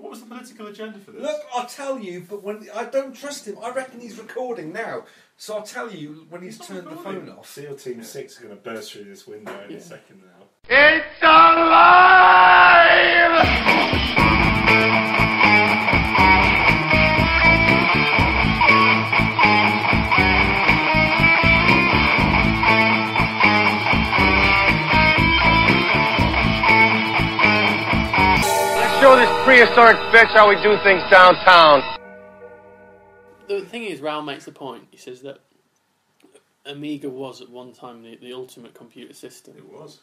What was the political agenda for this? Look, I'll tell you, but when I don't trust him, I reckon he's recording now. So I'll tell you when he's turned the phone off. SEAL Team 6 are going to burst through this window any second now. It's alive! Let's show this prehistoric bitch how we do things downtown. The thing is, Raoul makes the point. He says that Amiga was at one time the ultimate computer system. It was.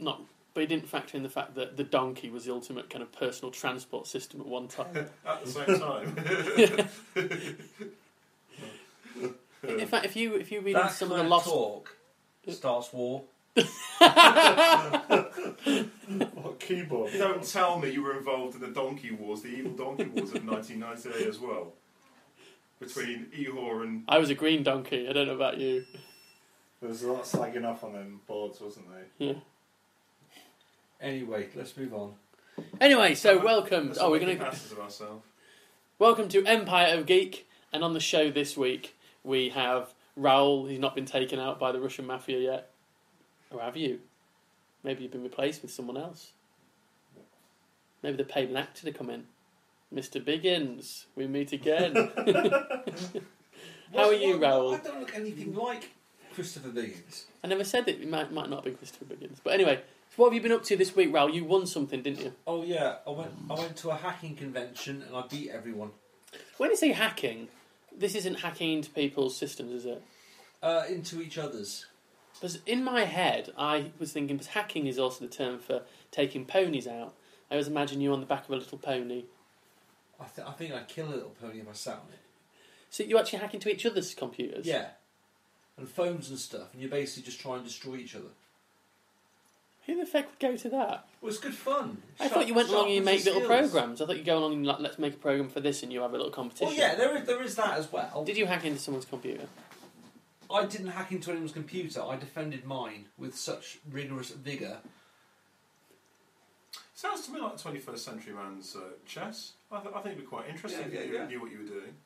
But he didn't factor in the fact that the donkey was the ultimate kind of personal transport system at one time. At the same time. In fact, if you read That some kind of the lost talk starts war. What keyboard? Don't tell me you were involved in the Donkey Wars, the evil Donkey Wars of 1998 as well. Between Ehor and... I was a green donkey. I don't know about you. There was a lot of slagging off on them boards, wasn't there? Yeah. Anyway, let's move on. Anyway, so welcome. We're going to passes of ourselves. Welcome to Empire of Geek, and on the show this week we have Raoul. He's not been taken out by the Russian mafia yet, or have you? Maybe you've been replaced with someone else. Maybe they paid an actor to come in. Mr. Biggins, we meet again. How are you, Raoul? I don't look anything like Christopher Biggins. I never said that it might not have been Christopher Biggins. But anyway, so what have you been up to this week, Raoul? You won something, didn't you? Oh yeah, I went to a hacking convention and I beat everyone. When you say hacking, this isn't hacking into people's systems, is it? Into each other's. Because in my head, I was thinking, because hacking is also the term for taking ponies out. I always imagine you on the back of a little pony. I think I'd kill a little pony if I sat on it. So you actually hack into each other's computers? Yeah. And phones and stuff, and you basically just try and destroy each other. Who the fuck would go to that? Well, it's good fun. I thought you went along and you make little skills. programs. I thought you go along and like, let's make a program for this and you have a little competition. Well, yeah, there is that as well. Did you hack into someone's computer? I didn't hack into anyone's computer. I defended mine with such rigorous vigour. Sounds to me like the 21st century man's chess. I think it'd be quite interesting if you knew what you were doing.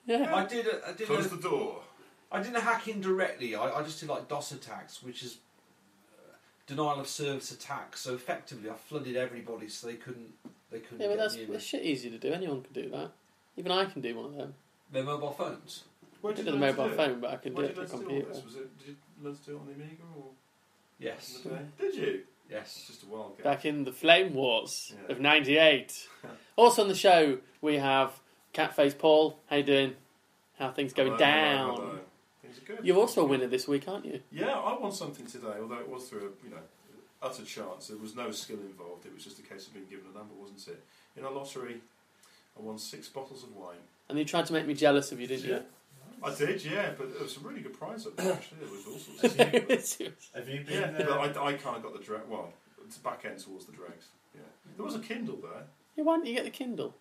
Yeah. I did Close the door. I didn't hack in directly. I just did like DOS attacks, which is denial of service attacks. So effectively, I flooded everybody so they couldn't. Yeah, but get that's near me. shit easy to do. Anyone can do that. Even I can do one of them. Their mobile phones. I did a mobile phone, but I could do it on a computer. Did you learn to do it on the Amiga or? Yes. Did you? Yes. It's just a while ago. Back in the Flame Wars of '98. Also on the show we have Catface Paul. How you doing? How are things going down? Hello. Things are good. You're also a winner this week, aren't you? Yeah, I won something today, although it was through a utter chance. There was no skill involved. It was just a case of being given a number, wasn't it? In a lottery, I won 6 bottles of wine. And you tried to make me jealous of you, didn't you? I did, yeah, but there was some really good prize up there, actually. There was all sorts of stuff. Have you been... Yeah, but I kind of got the drag... Well, it's back end towards the dregs. Yeah. There was a Kindle there. Yeah, why didn't you get the Kindle?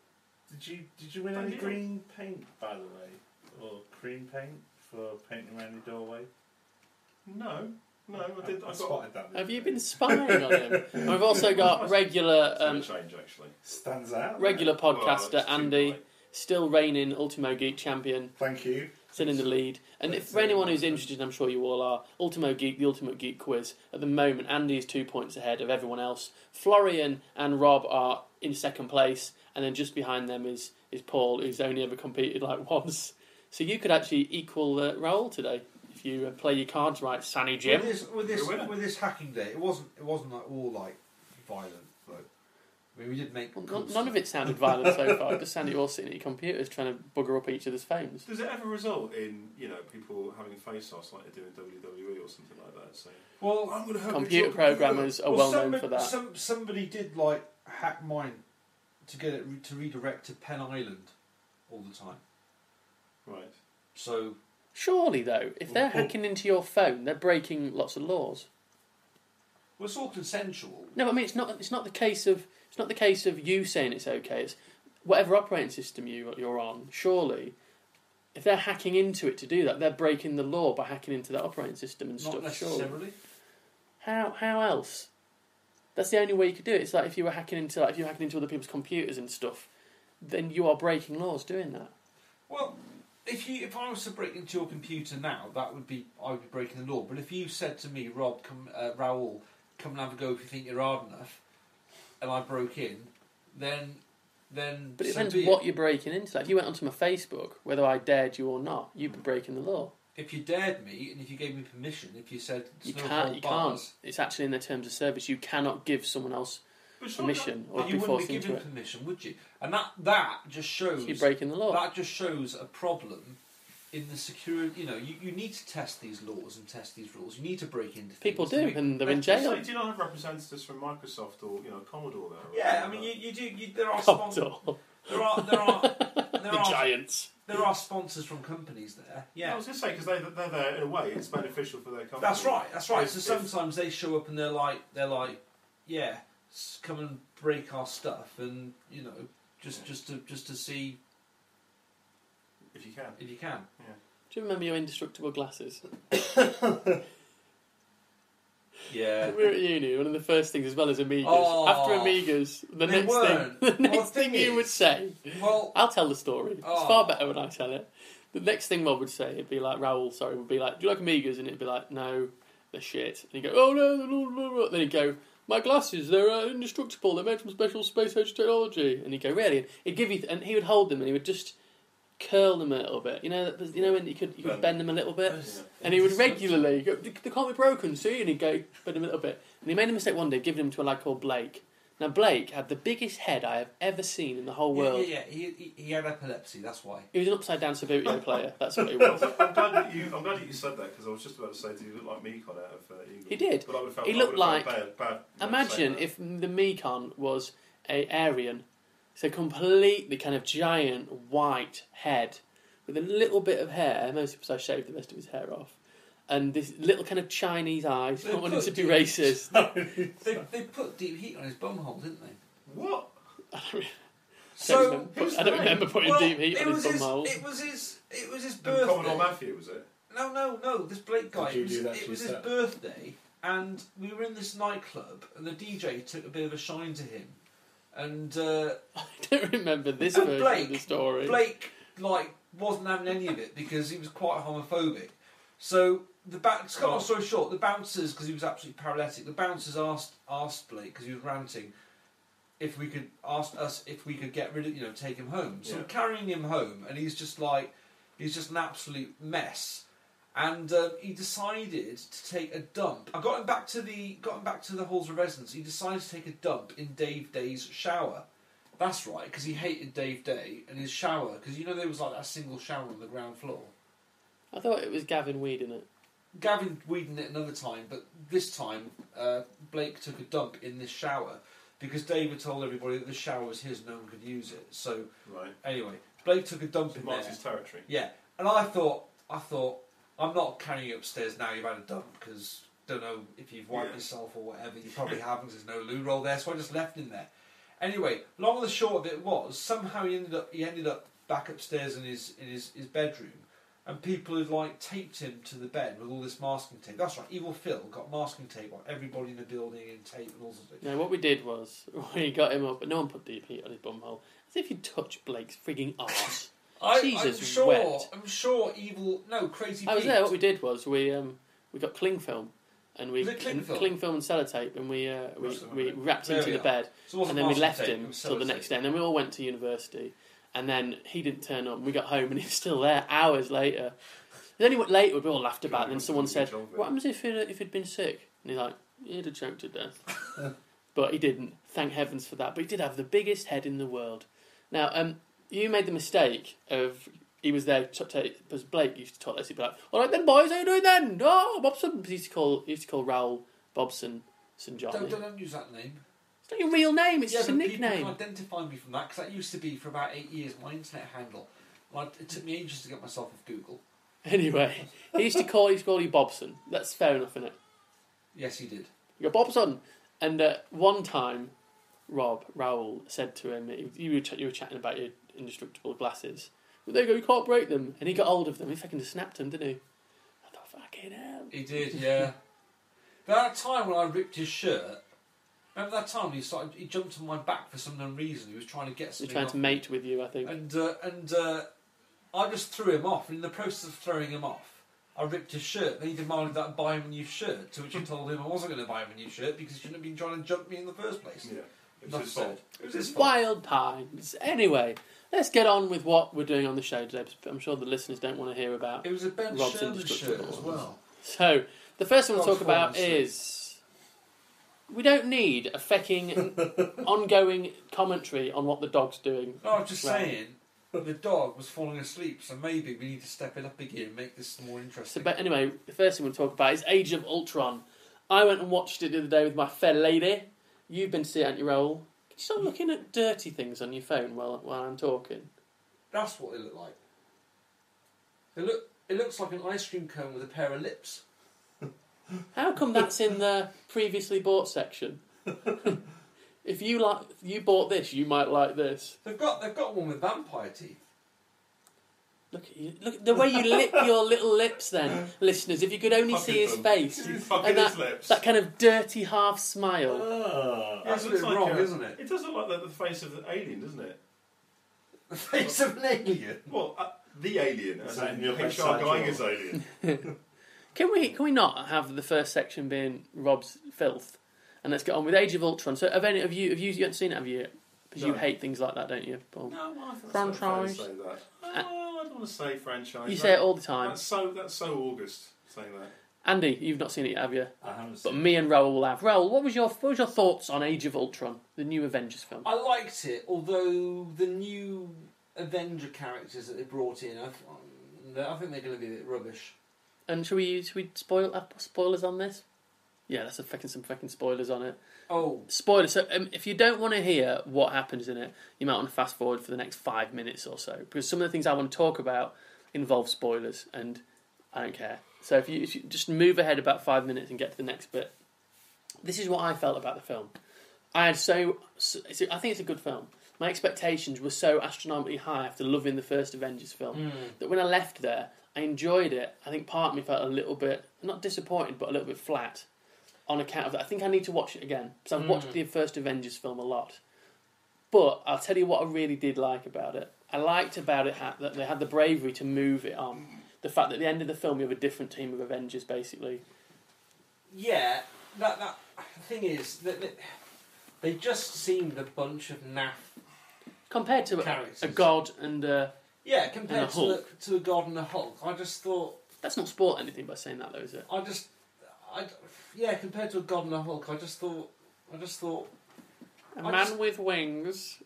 Did you win any green paint, by the way? Or cream paint for painting around your doorway? No, I did. I spotted that. Have you been spying on him? And we've also got regular... change, actually. Stands out. Regular podcaster Andy, still reigning Ultimo Geek champion. Thank you. Still in the lead. And if for anyone who's interested, I'm sure you all are, Ultimo Geek, the Ultimate Geek Quiz, at the moment, Andy is 2 points ahead of everyone else. Florian and Rob are in second place, and then just behind them is Paul, who's only ever competed like once. So you could actually equal Raoul today, if you play your cards right, Sanny Jim. With this hacking day, it wasn't like all like violent, though. I mean, we did make... Well, none of it sounded violent so far. It just sounded you all sitting at your computers trying to bugger up each other's phones. Does it ever result in, people having face-offs like they do in WWE or something like that? Saying, well, I'm going to help computer programmers are well known for that. Somebody did like hack mine to get it to redirect to Penn Island all the time. Right. So surely though, if they're hacking into your phone, they're breaking lots of laws. Well, it's all consensual. No, I mean it's not the case of you saying it's okay. It's whatever operating system you're on. Surely, if they're hacking into it to do that, they're breaking the law by hacking into that operating system and Not stuff. necessarily. Surely. How else? That's the only way you could do it. It's like if you were hacking into other people's computers and stuff, then you are breaking laws doing that. Well, if I was to break into your computer now, I would be breaking the law. But if you said to me, Rob, Raoul, come and have a go if you think you're hard enough, and I broke in, then. But it depends what you're breaking into. Like if you went onto my Facebook, whether I dared you or not, you'd be breaking the law. If you dared me, and if you gave me permission, if you said you can't. It's actually in their terms of service. You cannot give someone else permission or be forced into it. You wouldn't be given permission, would you? And that just shows so you're breaking the law. That just shows a problem in the security. You need to test these laws and test these rules. You need to break into people things. do, and they're in jail. Do you not have representatives from Microsoft or Commodore there? Yeah, I mean you do. There are Commodore. There are the giants. There are sponsors from companies there. Yeah, I was going to say because they're there in a way. It's beneficial for their company. That's right. So sometimes they show up and they're like, yeah, come and break our stuff, and just to see if you can. Yeah. Do you remember your indestructible glasses? Yeah. We were at uni, one of the first things, as well as Amigas. Oh, after Amigas, the next thing you would say. Well, I'll tell the story. It's far better when I tell it. The next thing Rob would say, it'd be like, Raoul, would be like, do you like Amigas? And it'd be like, no, they're shit. And he'd go, oh no, blah, blah, blah. Then he'd go, my glasses, they're indestructible. They're made from special space age technology. And he'd go, really? And he'd give you, and he would hold them, and he would just curl them a little bit. You know when you could bend them a little bit, and he would regularly go, they can't be broken, see? And he'd go bend them a little bit. And he made a mistake one day, giving them to a lad called Blake. Now Blake had the biggest head I have ever seen in the whole world. Yeah. He had epilepsy. That's why. He was an upside down Subbuteo player. That's what he was. I'm glad that you said that because I was just about to say, did he look like Mekon out of Eagle? He did. But I would have felt, he looked like. Bad imagine if the Mekon was a Aryan, so completely kind of giant white head with a little bit of hair. Most people say shaved the rest of his hair off. And this little kind of Chinese eyes, not wanting to be racist. They put deep heat on his bumhole, didn't they? What? I don't remember putting deep heat on his bumhole. It was his birthday. Commodore Matthew, was it? No. This Blake guy. It was his birthday, and we were in this nightclub, and the DJ took a bit of a shine to him, and I don't remember this version of the story. Blake wasn't having any of it because he was quite homophobic. So to cut a long story short, the bouncers, because he was absolutely paralytic, the bouncers asked Blake, because he was ranting, if we could get rid of, take him home. So I'm carrying him home, and he's just an absolute mess. And he decided to take a dump. I got him back to the halls of residence. He decided to take a dump in Dave Day's shower. That's right, because he hated Dave Day and his shower, because there was like that single shower on the ground floor. I thought it was Gavin Weedon it. Gavin weeding it another time, but this time Blake took a dump in this shower because David told everybody that the shower was his, no one could use it. So anyway, Blake took a dump in there. Martin's territory. Yeah, and I thought, I'm not carrying you upstairs now. You've had a dump because don't know if you've wiped yourself or whatever. You probably haven't. There's no loo roll there, so I just left him there. Anyway, long and the short of it was somehow he ended up back upstairs in his bedroom. And people had taped him to the bed with all this masking tape. That's right, Evil Phil got masking tape on everybody in the building and tape and all sorts of things. No, what we did was we got him up, but no one put deep heat on his bumhole. As if you touch Blake's frigging arse. Jesus wept. I'm sure Crazy Pete. I was there. What we did was we got cling film. And we cling film and sellotape, and we wrapped him to the bed, and then we left him till the next day. And then we all went to university. And then he didn't turn up, and we got home, and he was still there hours later. Then later, we all laughed about it, and then someone said, what happens if he'd been sick? And he's like, he'd have choked to death. But he didn't. Thank heavens for that. But he did have the biggest head in the world. Now, you made the mistake of, he was there, because Blake used to talk like this, he'd be like, all right then, boys, how you doing then? Oh, Bobson. He used to call Raoul Bobson St. Johnny. Don't use that name. It's not your real name, it's just a nickname. People can identify me from that, because that used to be for about 8 years my internet handle. It took me ages to get myself off Google. Anyway, he used to call you Bobson. That's fair enough, isn't it? Yes, he did. You go, Bobson! And one time, Raoul said to him, you were chatting about your indestructible glasses. But there you go, you can't break them. And he got hold of them. He fucking just snapped them, didn't he? I thought, fucking hell. He did, yeah. That time when I ripped his shirt, Remember that time he jumped on my back for some unknown reason. He was trying to get He's something trying off to me. mate with you, I think. And I just threw him off. And in the process of throwing him off, I ripped his shirt. Then he demanded that I buy him a new shirt. To which I told him I wasn't going to buy him a new shirt because he shouldn't have been trying to jump me in the first place. Yeah. It was Enough his said. fault. It was his fault. Wild times. Anyway, let's get on with what we're doing on the show today. I'm sure the listeners don't want to hear about. It was a Ben Rob's Sherman indestructible shirt as well. So, the first one we'll God's talk about fallen is we don't need a fecking ongoing commentary on what the dog's doing. No, I'm just Right. saying the dog was falling asleep, so maybe we need to step it up again and make this more So, interesting. but anyway, the first thing we'll talk about is Age of Ultron. I went and watched it the other day with my fair lady. You've been to see it, haven't you, Raoul? Can you stop looking at dirty things on your phone while I'm talking? That's what they look like. It looks like an ice cream cone with a pair of lips. How come that's in the previously bought section? If you bought this, you might like this. They've got one with vampire teeth. Look at you! Look at the way you lip your little lips, then, listeners. If you could only see his face He's fucking and his lips. that kind of dirty half smile. That's a looks bit like wrong, isn't it? It does look like the face of the alien, doesn't it? The face of an alien. Well, the alien, as Is that in in your H.R. side Geiger's drawer? alien. Can we not have the first section being Rob's filth, and let's get on with Age of Ultron? So, have you haven't seen it? Have you? Because you No. hate things like that, don't you, Paul? No, well, I think Franchise. That's not fair to say that. Oh, I don't want to say franchise. You say it all the time. That's so August saying that. Andy, you've not seen it, have you? I haven't But seen me and Raoul will have. Raoul, what was your thoughts on Age of Ultron, the new Avengers film? I liked it, although the new Avenger characters that they brought in, I think they're going to be a bit rubbish. And should we spoilers on this? Yeah, let's have some fucking spoilers on it. Oh, Spoilers. So if you don't want to hear what happens in it, you might want to fast forward for the next 5 minutes or so, because some of the things I want to talk about involve spoilers, and I don't care. So if you just move ahead about 5 minutes and get to the next bit, this is what I felt about the film. I think it's a good film. My expectations were so astronomically high after loving the first Avengers film that when I left there, I enjoyed it. I think part of me felt a little bit, not disappointed, but a little bit flat on account of that. I think I need to watch it again, because I've watched the first Avengers film a lot. But I'll tell you what I really did like about it. I liked about it that they had the bravery to move it on. The fact that at the end of the film you have a different team of Avengers, basically. yeah. That the thing is that they just seemed a bunch of naff. Compared to Characters. a god and... Yeah, compared And a Hulk. to a God and a Hulk, I just thought. That's not spoil anything by saying that, though, is it? Yeah, compared to a God and a Hulk, I just thought. A man with wings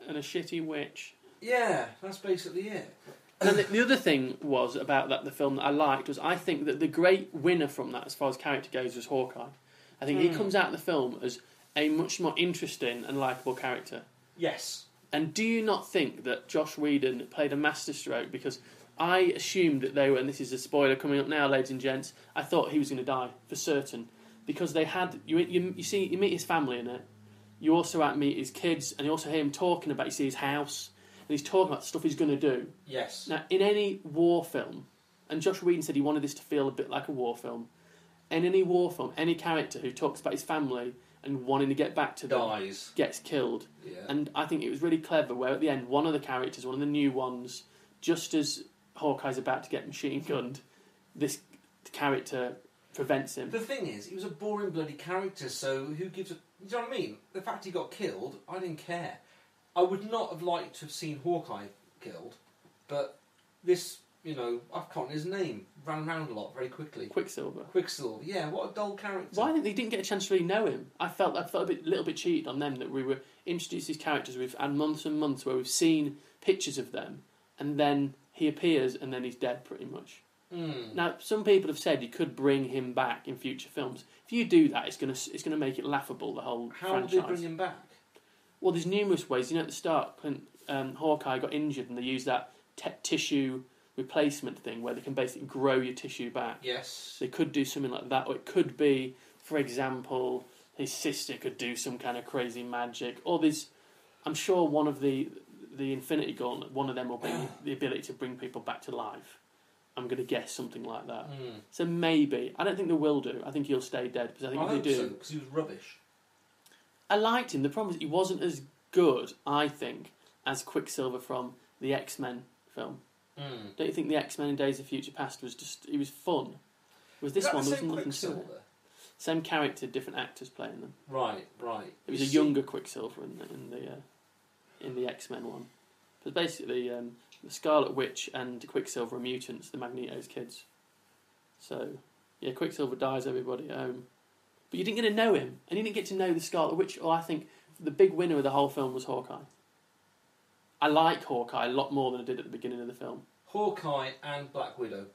and a shitty witch. Yeah, that's basically it. And the other thing was about the film that I liked was I think that the great winner from that, as far as character goes, was Hawkeye. I think he comes out of the film as a much more interesting and likeable character. Yes. And do you not think that Joss Whedon played a masterstroke? Because I assumed that they were, and this is a spoiler coming up now, ladies and gents, I thought he was going to die, for certain. Because they had, you meet his family in it, you also meet his kids, and you also hear him talking about, you see his house, and he's talking about stuff he's going to do. Yes. Now, in any war film, and Josh Whedon said he wanted this to feel a bit like a war film, in any war film, any character who talks about his family and wanting to get back to them Dies. gets killed. Yeah. And I think it was really clever where at the end, one of the characters, one of the new ones, just as Hawkeye's about to get machine gunned, this character prevents him. The thing is, he was a boring bloody character, so who gives a... Do you know what I mean? The fact he got killed, I didn't care. I would not have liked to have seen Hawkeye killed, but this, I've forgotten his name, ran around a lot very quickly. Quicksilver. Quicksilver, yeah, what a dull character. Well, I think they didn't get a chance to really know him. I felt a little bit cheated on them that we were introduced these characters. We've had months and months where we've seen pictures of them, and then he appears and then he's dead pretty much. Now, some people have said you could bring him back in future films. If you do that, it's gonna make it laughable, the whole How franchise. would they bring him back? Well, there's numerous ways. At the start, when Hawkeye got injured and they used that tissue replacement thing where they can basically grow your tissue back. Yes. They could do something like that, or it could be, for example, his sister could do some kind of crazy magic. Or there's, I'm sure one of the Infinity Gauntlet, one of them will be the ability to bring people back to life. I'm going to guess something like that. So maybe, I don't think they will do. I think he'll stay dead because I think if they hope do, so, because he was rubbish. I liked him. The problem is he wasn't as good, I think, as Quicksilver from the X-Men film. Don't you think the X-Men in Days of Future Past was just... He was fun. Was this one? There was nothing to it. Same character, different actors playing them. Right. It was a younger Quicksilver in the X-Men one. But basically, the Scarlet Witch and Quicksilver are mutants, the Magneto's kids. So, yeah, Quicksilver dies, everybody at home. But you didn't get to know him, and you didn't get to know the Scarlet Witch. Well, I think the big winner of the whole film was Hawkeye. I like Hawkeye a lot more than I did at the beginning of the film. Hawkeye and Black Widow.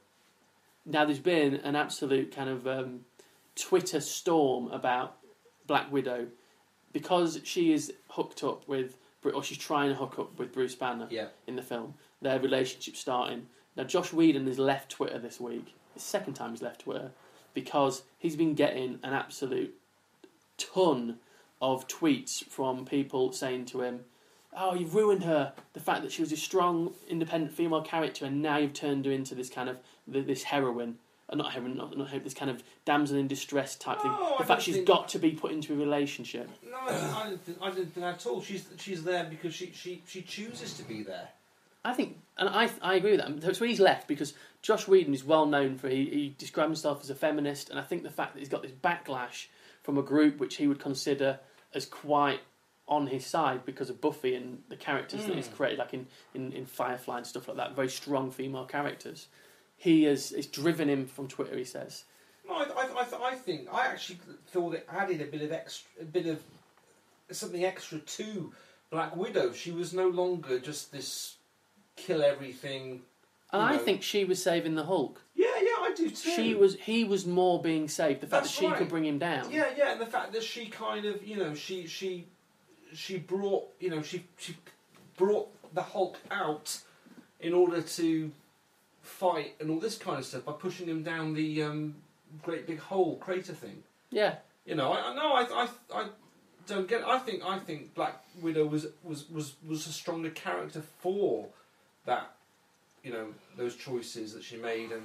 Now, there's been an absolute kind of Twitter storm about Black Widow because she is hooked up with, or she's trying to hook up with Bruce Banner in the film. Their relationship starting. Now, Josh Whedon has left Twitter this week. It's the second time he's left Twitter because he's been getting an absolute ton of tweets from people saying to him, "Oh, you've ruined her. The fact that she was a strong, independent female character, and now you've turned her into this kind of this heroine, not heroine, not this kind of damsel in distress type thing. The fact she's got to be put into a relationship." No, I didn't think at all. She's there because she chooses to be there. I think, and I agree with that. That's why he's left, because Josh Whedon is well known for he described himself as a feminist, and I think the fact that he's got this backlash from a group which he would consider as quite on his side because of Buffy and the characters that he's created, like in Firefly and stuff like that, very strong female characters. It's driven him from Twitter, he says. No, I actually thought it added a bit of something extra to Black Widow. She was no longer just this kill everything. And I think she was saving the Hulk. Yeah, I do too. He was more being saved. The fact That's that she right. could bring him down. Yeah, and the fact that she kind of, she brought, she brought the Hulk out in order to fight and all this kind of stuff by pushing him down the great big hole crater thing. Yeah. I don't get it. I think Black Widow was a stronger character for that, those choices that she made and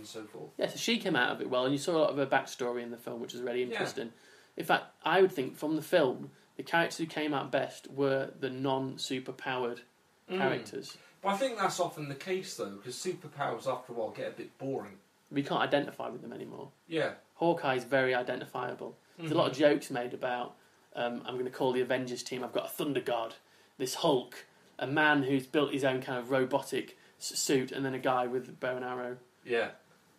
so forth. Yeah, so she came out of it well, and you saw a lot of her backstory in the film, which was really interesting. Yeah. In fact, I would think from the film, the characters who came out best were the non-superpowered characters. But I think that's often the case, though, because superpowers, after a while, get a bit boring. We can't identify with them anymore. Yeah. Hawkeye is very identifiable. There's a lot of jokes made about, I'm going to call the Avengers team, I've got a Thunder God, this Hulk, a man who's built his own kind of robotic suit, and then a guy with a bow and arrow. Yeah.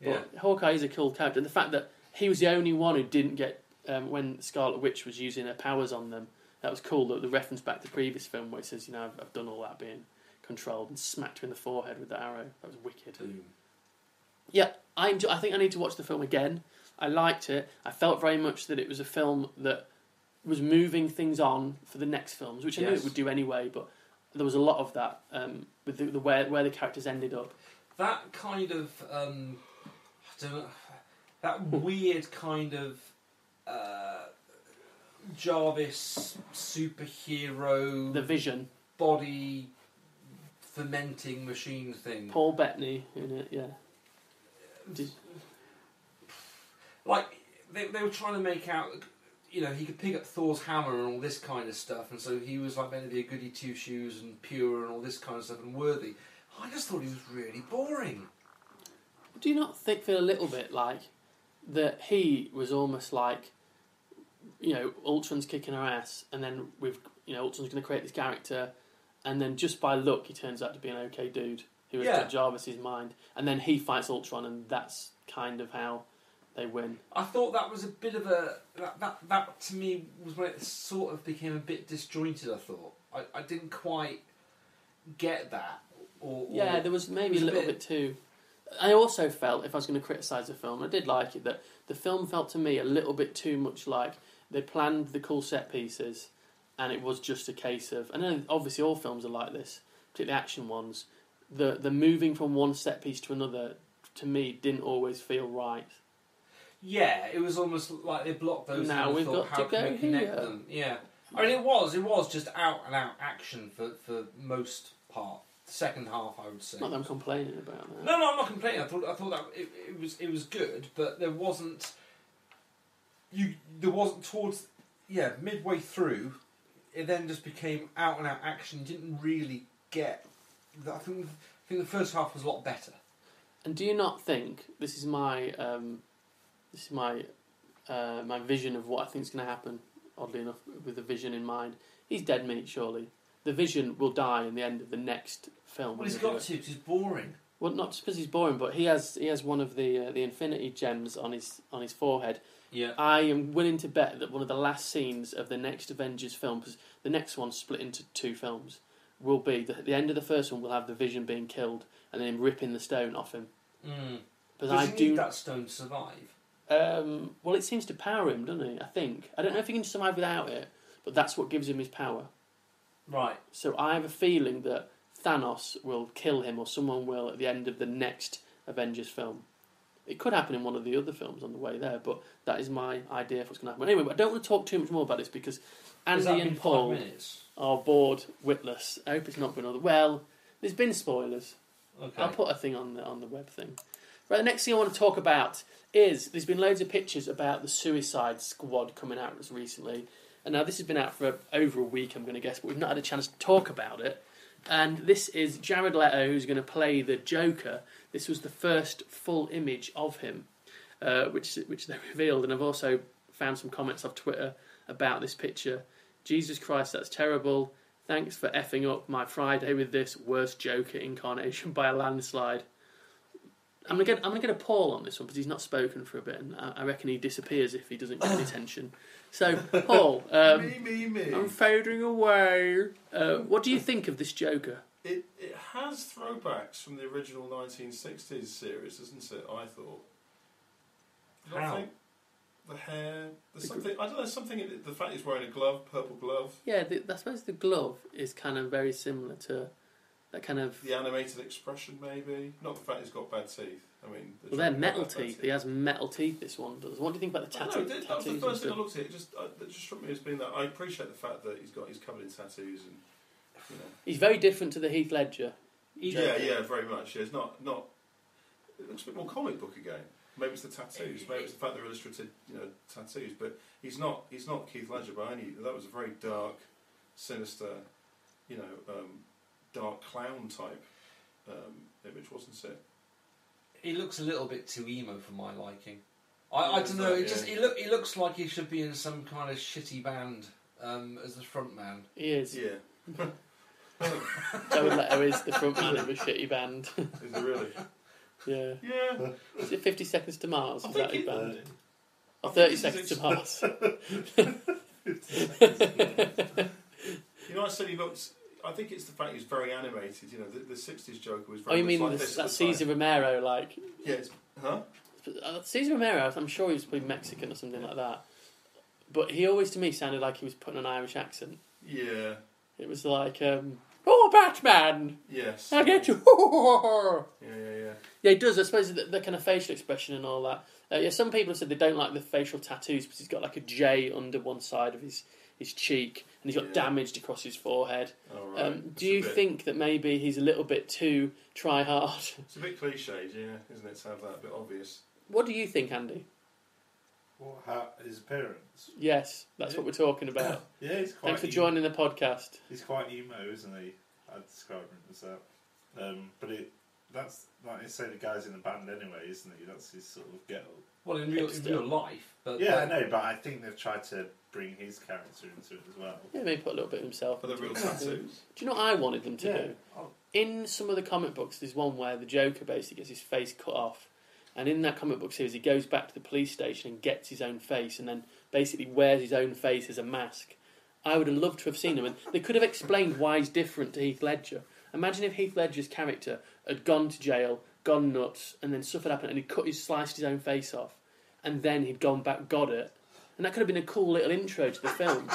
But Hawkeye is a cool character. And the fact that he was the only one who didn't get, when Scarlet Witch was using her powers on them, that was cool. The reference back to the previous film where it says, I've done all that being controlled, and smacked her in the forehead with the arrow. That was wicked. Boom. Yeah, I think I need to watch the film again. I liked it. I felt very much that it was a film that was moving things on for the next films, which I knew it would do anyway, but there was a lot of that with the where the characters ended up. That kind of, I don't know, that weird kind of Jarvis superhero... The Vision. Body fermenting machine thing. Paul Bettany in it, yeah. Like, they were trying to make out, he could pick up Thor's hammer and all this kind of stuff, and so he was like meant to be a goody two-shoes and pure and all this kind of stuff and worthy. I just thought he was really boring. Do you not feel a little bit like that he was almost like, Ultron's kicking our ass, and then Ultron's going to create this character, and then just by luck he turns out to be an okay dude who has got Jarvis's mind, and then he fights Ultron, and that's kind of how they win. I thought that was a bit of a... That to me was when it sort of became a bit disjointed, I thought. I didn't quite get that. Yeah, there was maybe a little bit too... I also felt, if I was going to criticise the film, I did like it, that the film felt to me a little bit too much like they planned the cool set pieces and it was just a case of... I know obviously all films are like this, particularly action ones. The moving from one set piece to another, to me, didn't always feel right. Yeah, it was almost like they blocked those. Now we've got how to go can we connect here. them? Yeah, I mean it was just out and out action for most part. The second half, I would say. Not that I'm complaining about that. No, I'm not complaining. I thought that it was good, but there wasn't towards midway through, it then just became out and out action. You didn't really get. I think the first half was a lot better. And do you not think this is my my vision of what I think is going to happen? Oddly enough, with the Vision in mind, he's dead meat. Surely the Vision will die in the end of the next film. Well, he's got to, because he's boring. Well, not just because he's boring, but he has one of the Infinity Gems on his forehead. Yeah. I am willing to bet that one of the last scenes of the next Avengers film, because the next one's split into 2 films, will be the end of the first one will have the Vision being killed and then him ripping the stone off him. But does he need that stone to survive? Well, it seems to power him, doesn't it? I think. I don't know if he can survive without it, but that's what gives him his power. Right. So I have a feeling that Thanos will kill him, or someone will, at the end of the next Avengers film. It could happen in one of the other films on the way there, but that is my idea of what's going to happen. Anyway, I don't want to talk too much more about this because Andy and Paul are bored witless. I hope it's not been other. Well, there's been spoilers. Okay. I'll put a thing on the web thing. Right, the next thing I want to talk about is there's been loads of pictures about the Suicide Squad coming out recently. And now this has been out for over a week, I'm going to guess, but we've not had a chance to talk about it. And this is Jared Leto, who's going to play the Joker. This was the first full image of him, which they revealed. And I've also found some comments off Twitter about this picture. Jesus Christ, that's terrible. Thanks for effing up my Friday with this worst Joker incarnation by a landslide. I'm gonna get a Paul on this one because he's not spoken for a bit, and I reckon he disappears if he doesn't get any attention. So, Paul, me. I'm fading away. What do you think of this Joker? It has throwbacks from the original 1960s series, doesn't it? I thought. How? Think the hair, there's something. I don't know. Something. The fact he's wearing a glove, purple glove. Yeah, I suppose the glove is kind of very similar to that kind of. The animated expression, maybe. Not the fact he's got bad teeth. I mean, well, they're metal teeth. He has metal teeth. This one does. What do you think about the tattoos? That was the first thing I looked at. It just struck me as being that I appreciate the fact that he's covered in tattoos and. You know. He's very different to the Heath Ledger. Yeah, very much. Yeah, it's not. It looks a bit more comic book again. Maybe it's the tattoos. Maybe it's the fact they're illustrated, tattoos. But he's not Keith Ledger by any. That was a very dark, sinister, dark clown type image, wasn't it? He looks a little bit too emo for my liking. I don't know. He looks like he should be in some kind of shitty band as the front man. He is. Yeah. Jared Leto is the front man of a shitty band. Is it really? Yeah. Yeah. Is it 50 Seconds to Mars? I Is think that his it band? is. Or 30 Seconds to Mars? I said he looks. I think it's the fact he's very animated. The 60s Joker was very. Oh, you mean like that Cesar Romero, like? Yes. Huh? Cesar Romero, I'm sure he was probably Mexican or something like that. But he always, to me, sounded like he was putting an Irish accent. Yeah. It was like, oh, Batman! Yes. I get you! Yeah. Yeah, he does. I suppose the kind of facial expression and all that. Some people have said they don't like the facial tattoos because he's got like a J under one side of his cheek and he's got damaged across his forehead. Oh, right. Do you think that maybe he's a little bit too try-hard? It's a bit cliched, isn't it, to have that a bit obvious? What do you think, Andy? Well, his appearance? Yes, that's what we're talking about. Yeah, he's quite. Thanks for joining the podcast. He's quite emo, isn't he? I'd describe him as that. But that's like I say, the guy's in the band anyway, isn't he? That's his sort of get-up. Well, in real life, but yeah, I know. But I think they've tried to bring his character into it as well. Yeah, maybe put a little bit of himself. For the real tattoos. Do you know what I wanted them to do? Oh. In some of the comic books, there's one where the Joker basically gets his face cut off. And in that comic book series, he goes back to the police station and gets his own face and then basically wears his own face as a mask. I would have loved to have seen him. And they could have explained why he's different to Heath Ledger. Imagine if Heath Ledger's character had gone to jail, gone nuts, and then stuff had happened and he'd sliced his own face off. And then he'd gone back, got it. And that could have been a cool little intro to the film.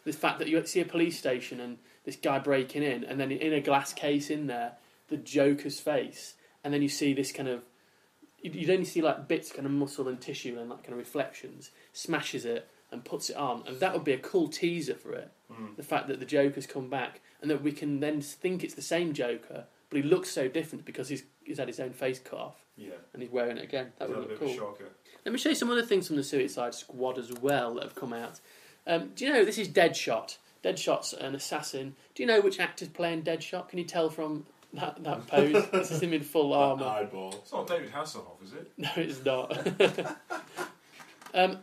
The fact that you see a police station and this guy breaking in, and then in a glass case in there, the Joker's face. And then you see this kind of... You'd only see like bits, kind of muscle and tissue and like kind of reflections. Smashes it and puts it on, and that would be a cool teaser for it. The fact that the Joker's come back, and that we can then think it's the same Joker, but he looks so different because he's had his own face cut off. Yeah. And he's wearing it again. That would look cool. Shocker. Let me show you some other things from the Suicide Squad as well that have come out. Do you know this is Deadshot? Deadshot's an assassin. Do you know which actor's playing Deadshot? Can you tell from that pose? This is him in full armour. Eyeball. It's not David Hasselhoff, is it? No, it's not.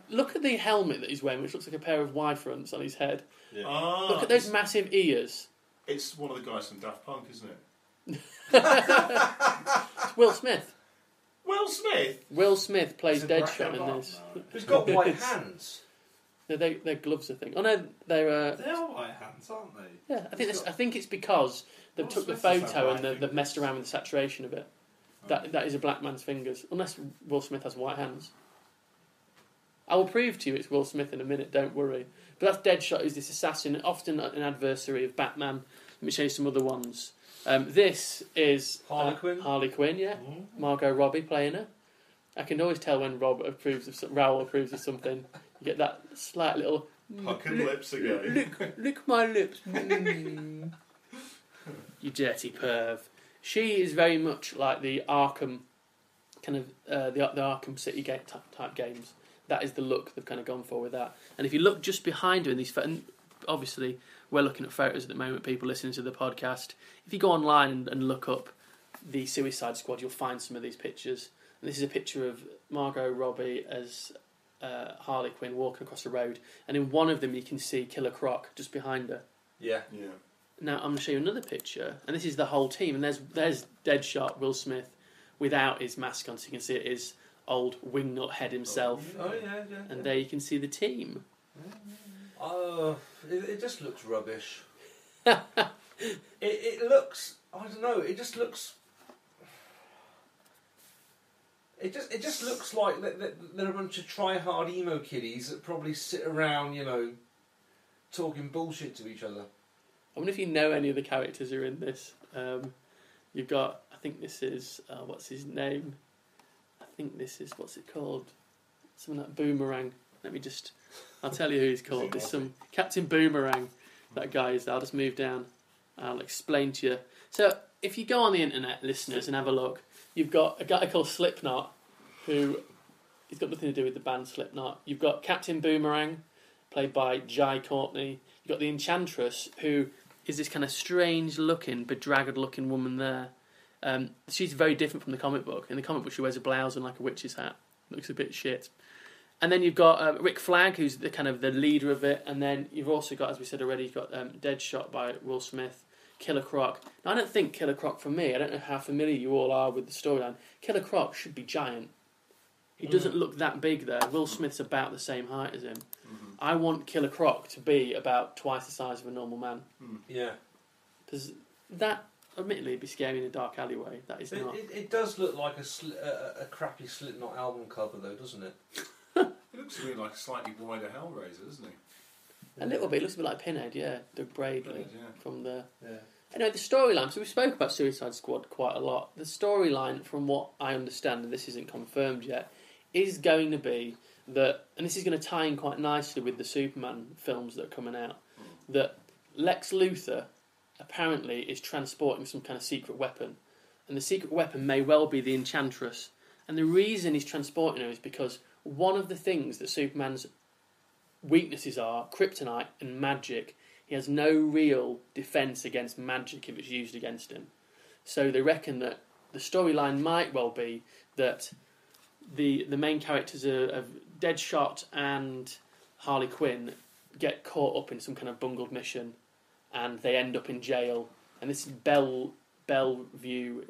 Look at the helmet that he's wearing, which looks like a pair of wide fronts on his head. Yeah. Look at those massive ears. It's one of the guys from Daft Punk, isn't it? It's Will Smith. Will Smith? Will Smith plays Is it Deadshot Barack in Obama? this. No. He's got white hands. No, their gloves, I think. Oh no, they're. They are white hands, aren't they? Yeah, I think it's because they Will took the Smith has photo white and they've fingers. messed around with the saturation of it. That is a black man's fingers, unless Will Smith has white hands. I will prove to you it's Will Smith in a minute. Don't worry. But that's Deadshot, who's this assassin, often an adversary of Batman. Let me show you some other ones. This is Harley Quinn? Harley Quinn, yeah. Margot Robbie playing her. I can always tell when Raoul approves of something. You get that slight little Puckered lips again. lick my lips. You dirty perv. She is very much like the Arkham kind of the Arkham City type games. That is the look they've kind of gone for with that. And if you look just behind her in these, and obviously we're looking at photos at the moment. People listening to the podcast. If you go online and look up the Suicide Squad, you'll find some of these pictures. And this is a picture of Margot Robbie as Harley Quinn walking across the road, and in one of them you can see Killer Croc just behind her. Yeah. Yeah. Now I'm going to show you another picture, and this is the whole team. And there's Deadshot Will Smith without his mask on, so you can see it is old wingnut head himself. Oh yeah. And there you can see the team. It just looks rubbish. it looks. I don't know. It just looks. It just looks like they're a bunch of try-hard emo kiddies that probably sit around, talking bullshit to each other. I wonder if you know any of the characters who are in this. You've got, I think this is, what's his name? I think this is, what's it called? Something like Boomerang. I'll tell you who he's called. There's some Captain Boomerang. That guy is. I'll just move down. I'll explain to you. So, if you go on the internet, listeners, and have a look, you've got a guy called Slipknot, who he's got nothing to do with the band Slipknot. You've got Captain Boomerang, played by Jai Courtney. You've got the Enchantress, who is this kind of strange-looking, bedraggled-looking woman there. She's very different from the comic book. In the comic book, she wears a blouse and like a witch's hat. Looks a bit shit. And then you've got Rick Flag, who's the kind of the leader of it. And then you've also got, as we said already, you've got Deadshot by Will Smith. Killer Croc. Now, I don't think Killer Croc, for me, I don't know how familiar you all are with the storyline. Killer Croc should be giant. He doesn't look that big there. Will Smith's about the same height as him. Mm-hmm. I want Killer Croc to be about twice the size of a normal man. Yeah. Because that, admittedly, would be scary in a dark alleyway. That is not. It does look like a crappy Slipknot album cover, though, doesn't it? He looks to me like a slightly wider Hellraiser, doesn't he? A little bit. It looks a bit like Pinhead, yeah. Doug Bradley Pinhead, yeah. from the... Yeah. Anyway, the storyline. So we spoke about Suicide Squad quite a lot. The storyline, from what I understand, and this isn't confirmed yet, is going to be that, and this is going to tie in quite nicely with the Superman films that are coming out, that Lex Luthor apparently is transporting some kind of secret weapon. And the secret weapon may well be the Enchantress. And the reason he's transporting her is because one of the things that Superman's weaknesses are kryptonite and magic. He has no real defence against magic if it's used against him. So they reckon that the storyline might well be that the main characters of Deadshot and Harley Quinn get caught up in some kind of bungled mission, and they end up in jail. And this Bellevue,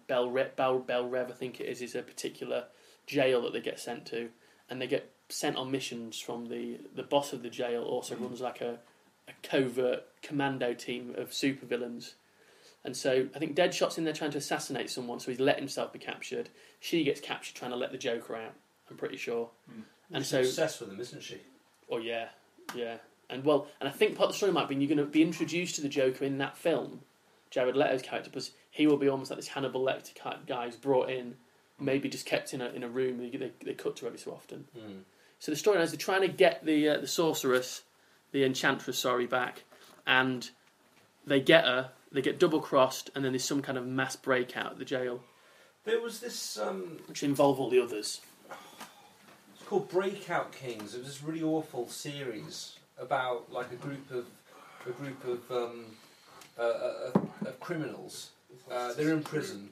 Bell Rev, I think it is a particular jail that they get sent to, and they get sent on missions from the boss of the jail. Also runs like a covert commando team of supervillains. And so I think Deadshot's in there trying to assassinate someone, so he's let himself be captured. She gets captured trying to let the Joker out, I'm pretty sure. And She's so obsessed with him, isn't she? Oh yeah. And I think part of the story might be you're going to be introduced to the Joker in that film, Jared Leto's character, because he will be almost like this Hannibal Lecter guy who's brought in, maybe just kept in a room. They cut to every so often. So the storyline is they're trying to get the sorceress, the Enchantress, back, and they get her. They get double crossed, and then there's some kind of mass breakout at the jail. There was this Which involve all the others. it's called Breakout Kings. It was this really awful series about like a group of criminals. They're in prison,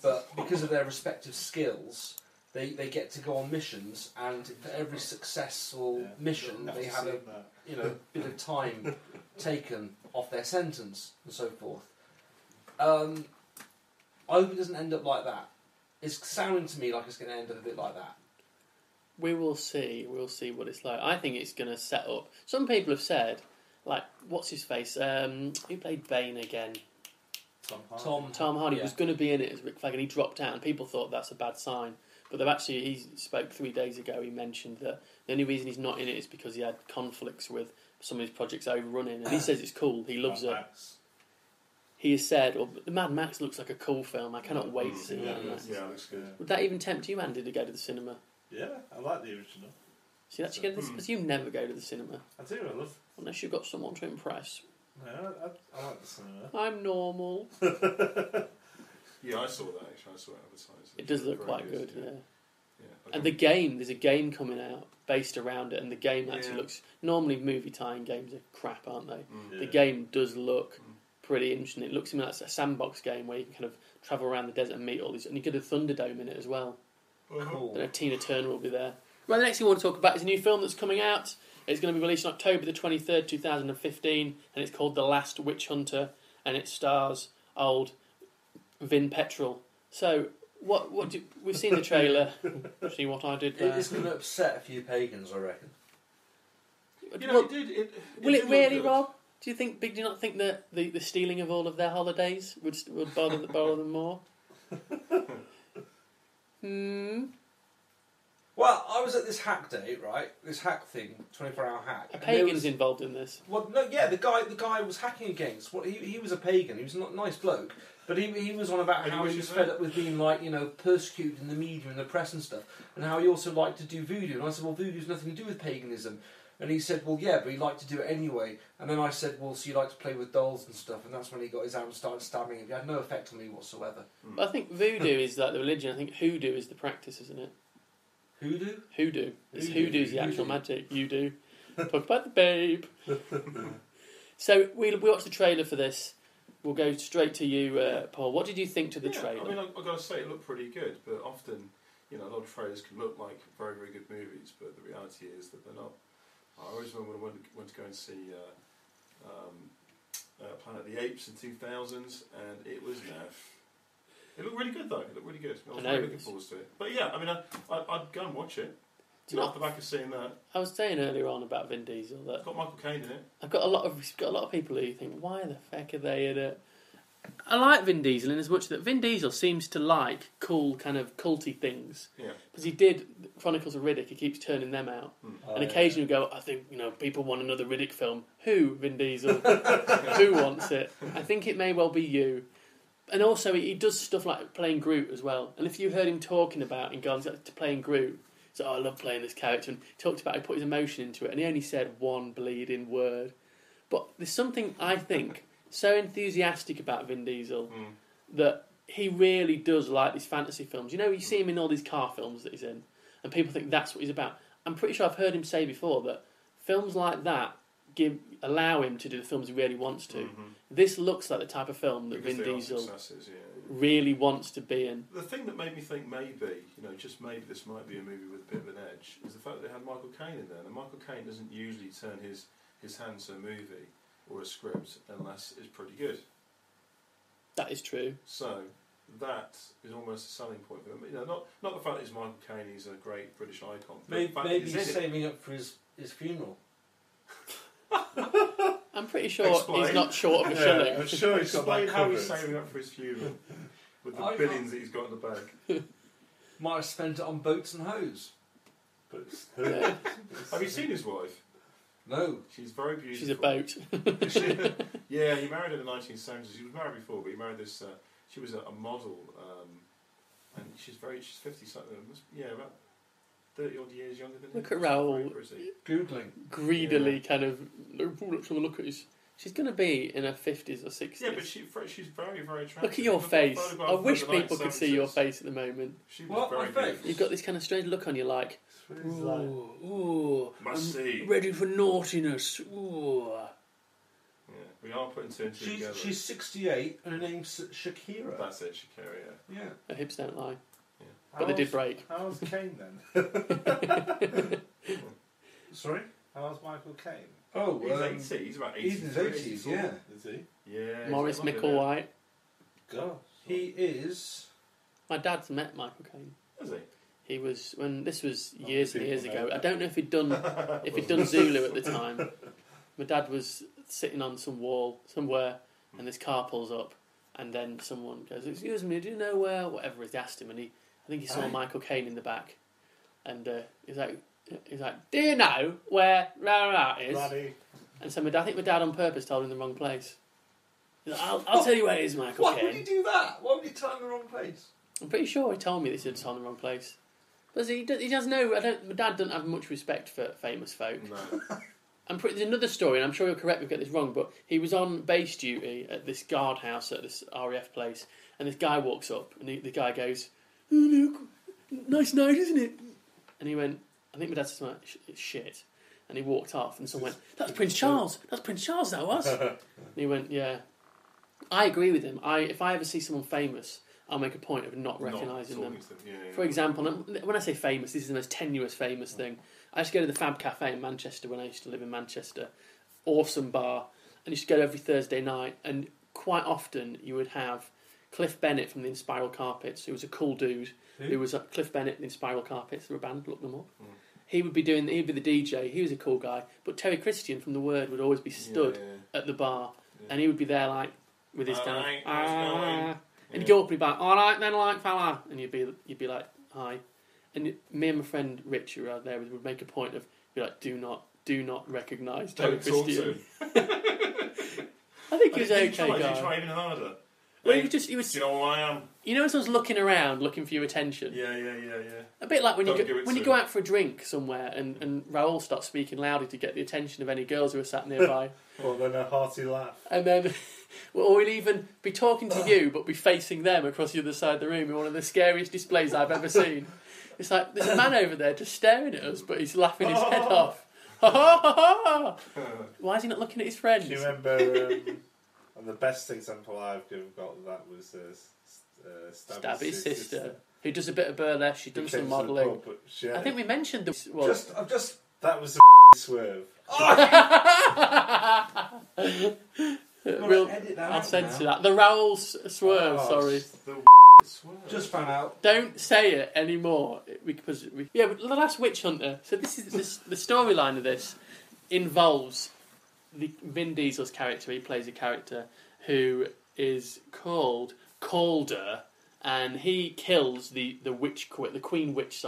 but because of their respective skills, they get to go on missions, and for every successful mission, they have a bit of time taken off their sentence and so forth. I hope it doesn't end up like that. It's sounding to me like it's going to end up a bit like that. We will see. We'll see what it's like. I think it's going to set up. Some people have said, like, what's his face? Who played Bane again? Tom Hardy was going to be in it as Rick Flag, and he dropped out, and people thought that's a bad sign. But he spoke 3 days ago. He mentioned that the only reason he's not in it is because he had conflicts with some of his projects overrunning, and he says it's cool. He loves it. He has said, "Well, the Mad Max looks like a cool film. I cannot wait to see Mad Max." Yeah, it looks good. Would that even tempt you, Andy, to go to the cinema? Yeah, I like the original. See, that's because you never go to the cinema. I do. I love. Unless you've got someone to impress. No, I like the cinema. I'm normal. Yeah, I saw that actually. I saw it advertised. It does look quite good, yeah. Yeah, And the game, there's a game coming out based around it, and the game actually looks. Normally, movie tie-in games are crap, aren't they? Yeah. The game does look pretty interesting. It looks to me like a sandbox game where you can kind of travel around the desert and meet all these, and you get a Thunderdome in it as well. Cool. And Tina Turner will be there. Right, the next thing I want to talk about is a new film that's coming out. It's going to be released on October the 23rd, 2015, and it's called The Last Witch Hunter, and it stars old Vin Petrol. So, we've seen the trailer. See what I did there. It's going to upset a few pagans, I reckon. Will it really, Rob? Do you not think that the stealing of all of their holidays would bother them more? Well, I was at this hack day, right? This hack thing, 24-hour hack. Are pagans involved in this? Well, no, yeah, the guy was hacking against. He was a pagan. He was a nice bloke, but he was on about how he was fed up with being persecuted in the media and the press and stuff, and how he also liked to do voodoo. And I said, well, voodoo's nothing to do with paganism. And he said, well, yeah, but he liked to do it anyway. And then I said, well, so you like to play with dolls and stuff? And that's when he got his out and started stabbing it. It had no effect on me whatsoever. I think voodoo is like the religion. I think hoodoo is the practice, isn't it? Hoodoo? Hoodoo. Hoodoo's the actual magic. You do. Talk about the babe. So we watched the trailer for this. We'll go straight to you, Paul. What did you think to the trailer? I mean, I've got to say, it looked pretty good, but often, a lot of trailers can look like very, very good movies, but the reality is that they're not. I always remember when I went to go and see Planet of the Apes in 2000s, and it was naff. It looked really good, though. It looked really good. I was really looking forward to it. But yeah, I mean, I'd go and watch it. Off the back of seeing that. I was saying earlier on about Vin Diesel that it's got Michael Caine in it. I've got a lot of people who think, why the heck are they in it? I like Vin Diesel in as much that Vin Diesel seems to like cool kind of culty things. Yeah. Because he did Chronicles of Riddick. He keeps turning them out, and occasionally go, I think people want another Riddick film. Who? Vin Diesel. Who wants it? I think it may well be you. And also he does stuff like playing Groot as well. And if you heard him talking about in Guardians to playing Groot, he's like, I love playing this character. And he talked about he put his emotion into it, and he only said one bleeding word. But there's something I think so enthusiastic about Vin Diesel that he really does like these fantasy films. You see him in all these car films that he's in, and people think that's what he's about. I'm pretty sure I've heard him say before that films like that allow him to do the films he really wants to. Mm-hmm. This looks like the type of film that Vin Diesel really wants to be in. The thing that made me think maybe, just maybe this might be a movie with a bit of an edge, is the fact that they had Michael Caine in there. And Michael Caine doesn't usually turn his hand to a movie or a script unless it's pretty good. That is true. So that is almost a selling point for him. Not the fact that he's Michael Caine, he's a great British icon. Maybe he's saving up for his funeral. I'm pretty sure he's not short of a shilling. I'm sure he's got that how he's saving up for his funeral with the billions that he's got in the bank. Might have spent it on boats and hoes. Yeah. Have you seen his wife? No. She's very beautiful. She's a boat. Yeah, he married her in the 1970s. He was married before, but he married this. She was a model, and she's 50 something. Yeah, about 30 odd years younger than him. Look at Raoul Googling greedily, kind of. Let's have a look at his She's going to be in her 50s or 60s. Yeah, but she's very, very attractive. Look at your Look at the face. photograph I of wish her in the people could see your 1970s. face at the moment. She was What? very My face? good. You've got this kind of strange look on you, like, It's like, ooh, Must see. ready for naughtiness. Ooh. Yeah, we are putting two and two together. She's 68 and her name's Shakira. That's it, Shakira, yeah. Yeah. Her hips don't lie. But they did break. How's Kane then? Sorry? How's Michael Caine? Oh, He's 80, he's about 80. he's in his 80s, yeah. Is he? Yeah. he's Morris got longer Micklewhite. Gosh. He is... My dad's met Michael Caine. hair. Is he? He was when this was Not years many and years people ago. know I that. don't know if he'd done Zulu at the time. My dad was sitting on some wall somewhere, and this car pulls up, and then someone goes, "Excuse me, do you know where?" Whatever he asked him, and I think he saw Aye. Michael Caine in the back, and he's like, "Do you know where that is?" Laddie. And so I think my dad on purpose told him the wrong place. He's like, I'll tell you where it is, Michael Why would Caine. he do that? Why would he tell him the wrong place? I'm pretty sure he told me this is on the wrong place. But he does know. My dad doesn't have much respect for famous folk. No. There's another story, and I'm sure you'll correct me if I get this wrong, but he was on base duty at this guardhouse at this RAF place, and this guy walks up, and the guy goes, "Oh, look, nice night, isn't it?" And he went, I think my dad said, "It's shit." And he walked off, and someone went, "That's Prince Charles. That's Prince Charles, that was." And he went, "Yeah." I agree with him. If I ever see someone famous, I'll make a point of not recognising them. Yeah. For example, when I say famous, this is the most tenuous famous thing. I used to go to the Fab Cafe in Manchester when I used to live in Manchester. Awesome bar. And used to go every Thursday night. And quite often you would have Cliff Bennett from the Inspiral Carpets, who was a cool dude. Who was Cliff Bennett, the Inspiral Carpets, they're a band, look them up. He'd be the DJ, he was a cool guy. But Terry Christian from The Word would always be stood at the bar. And he would be there like with his kind Alright, of... how's it going? And he'd go up and he'd be like, "All right then, like fella," and you'd be like, "Hi," and me and my friend Rich, who were out there, would make a point of be like, "Do not recognise Terry Don't talk to Christian." him. I think he was Did okay you try? Did you guy. try even harder? Well, Hey, he was. do you know who I am? You know, when someone's looking around, looking for your attention. Yeah. A bit like when Don't you give it when to you go him. out for a drink somewhere, and Raoul starts speaking loudly to get the attention of any girls who are sat nearby, Well, then a hearty laugh. and then. Or he'll even be talking to you, but be facing them across the other side of the room in one of the scariest displays I've ever seen. It's like, there's a man over there just staring at us, but he's laughing his head off. Ha ha ha ha! Why is he not looking at his friends? Do you remember? And the best example I've got of that was Stabby's sister, who does a bit of burlesque, she's done some modelling. I think we mentioned the... Well, That was a swerve. I'll censor that. The Raoul's swerve, sorry. Just found out. Don't say it anymore. But The Last Witch Hunter. So the storyline of this involves Vin Diesel's character. He plays a character who is called Calder, and he kills the Queen Witch,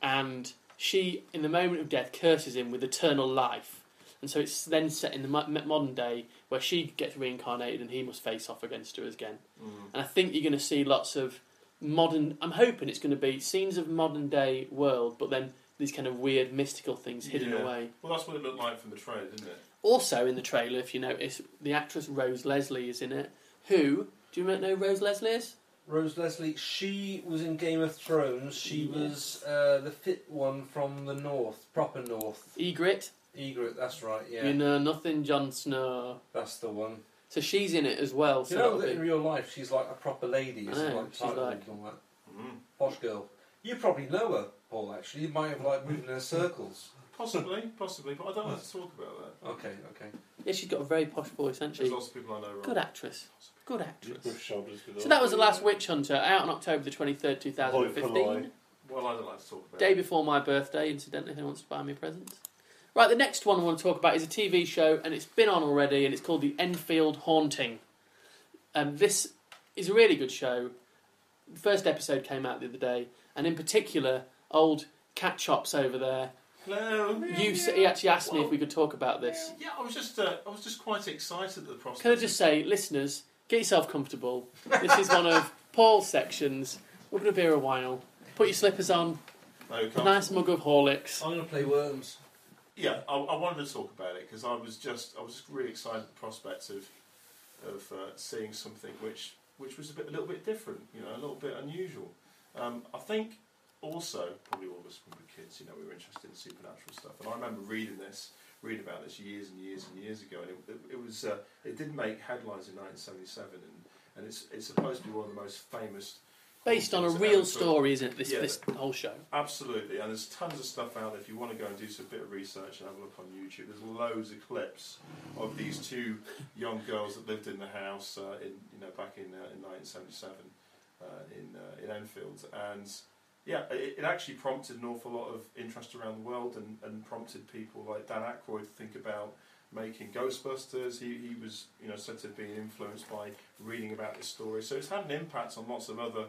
and she, in the moment of death, curses him with eternal life. And so it's then set in the modern day where she gets reincarnated and he must face off against her again. And I think you're going to see lots of modern... I'm hoping it's going to be scenes of modern day world, but then these kind of weird mystical things hidden away. Well, that's what it looked like from the trailer, didn't it? Also in the trailer, if you notice, the actress Rose Leslie is in it. Who... Do you know Rose Leslie is? Rose Leslie, she was in Game of Thrones. She was the fit one from the north, proper north. Ygritte. Ygritte, that's right, yeah. You know nothing, Jon Snow. That's the one. So she's in it as well. You So know that in real life she's like a proper lady, I isn't know, like she's titled like- and all that. Posh girl. You probably know her, Paul, actually. You might have like moved in her circles. Possibly, but I don't like to talk about that. Okay. Yeah, she's got a very posh voice, hasn't There's she? lots of people I know. Good actress. Good actress. Brush shoulders with So all that was The the- Last Witch Hunter, out on October the 23rd, 2015. Hoi Well, I don't like to talk about Day it. before my birthday, incidentally, if anyone wants to buy me a present. Right, the next one I want to talk about is a TV show, and it's been on already, and it's called The Enfield Haunting. This is a really good show. The first episode came out the other day, and in particular, old Cat Chops over there. Hello. He actually asked me if we could talk about this. Yeah, I was just quite excited at the prospect. Can I just say, listeners, get yourself comfortable. This is one of Paul's sections. We're going to be here a while. Put your slippers on, a nice mug of Horlicks. I'm going to play Worms. Yeah, I wanted to talk about it because I was just really excited at the prospect of seeing something which was a little bit different, a little bit unusual. I think also probably all of us when we were kids, we were interested in supernatural stuff, and I remember reading about this years and years and years ago, and it did make headlines in 1977, and it's supposed to be one of the most famous. Based on a real story, isn't it? This whole show. Absolutely, and there's tons of stuff out there. If you want to go and do some bit of research and have a look on YouTube, there's loads of clips of these two young girls that lived in the house back in 1977 in Enfield, and it actually prompted an awful lot of interest around the world, and prompted people like Dan Aykroyd to think about making Ghostbusters. He was said to be influenced by reading about this story, so it's had an impact on lots of other.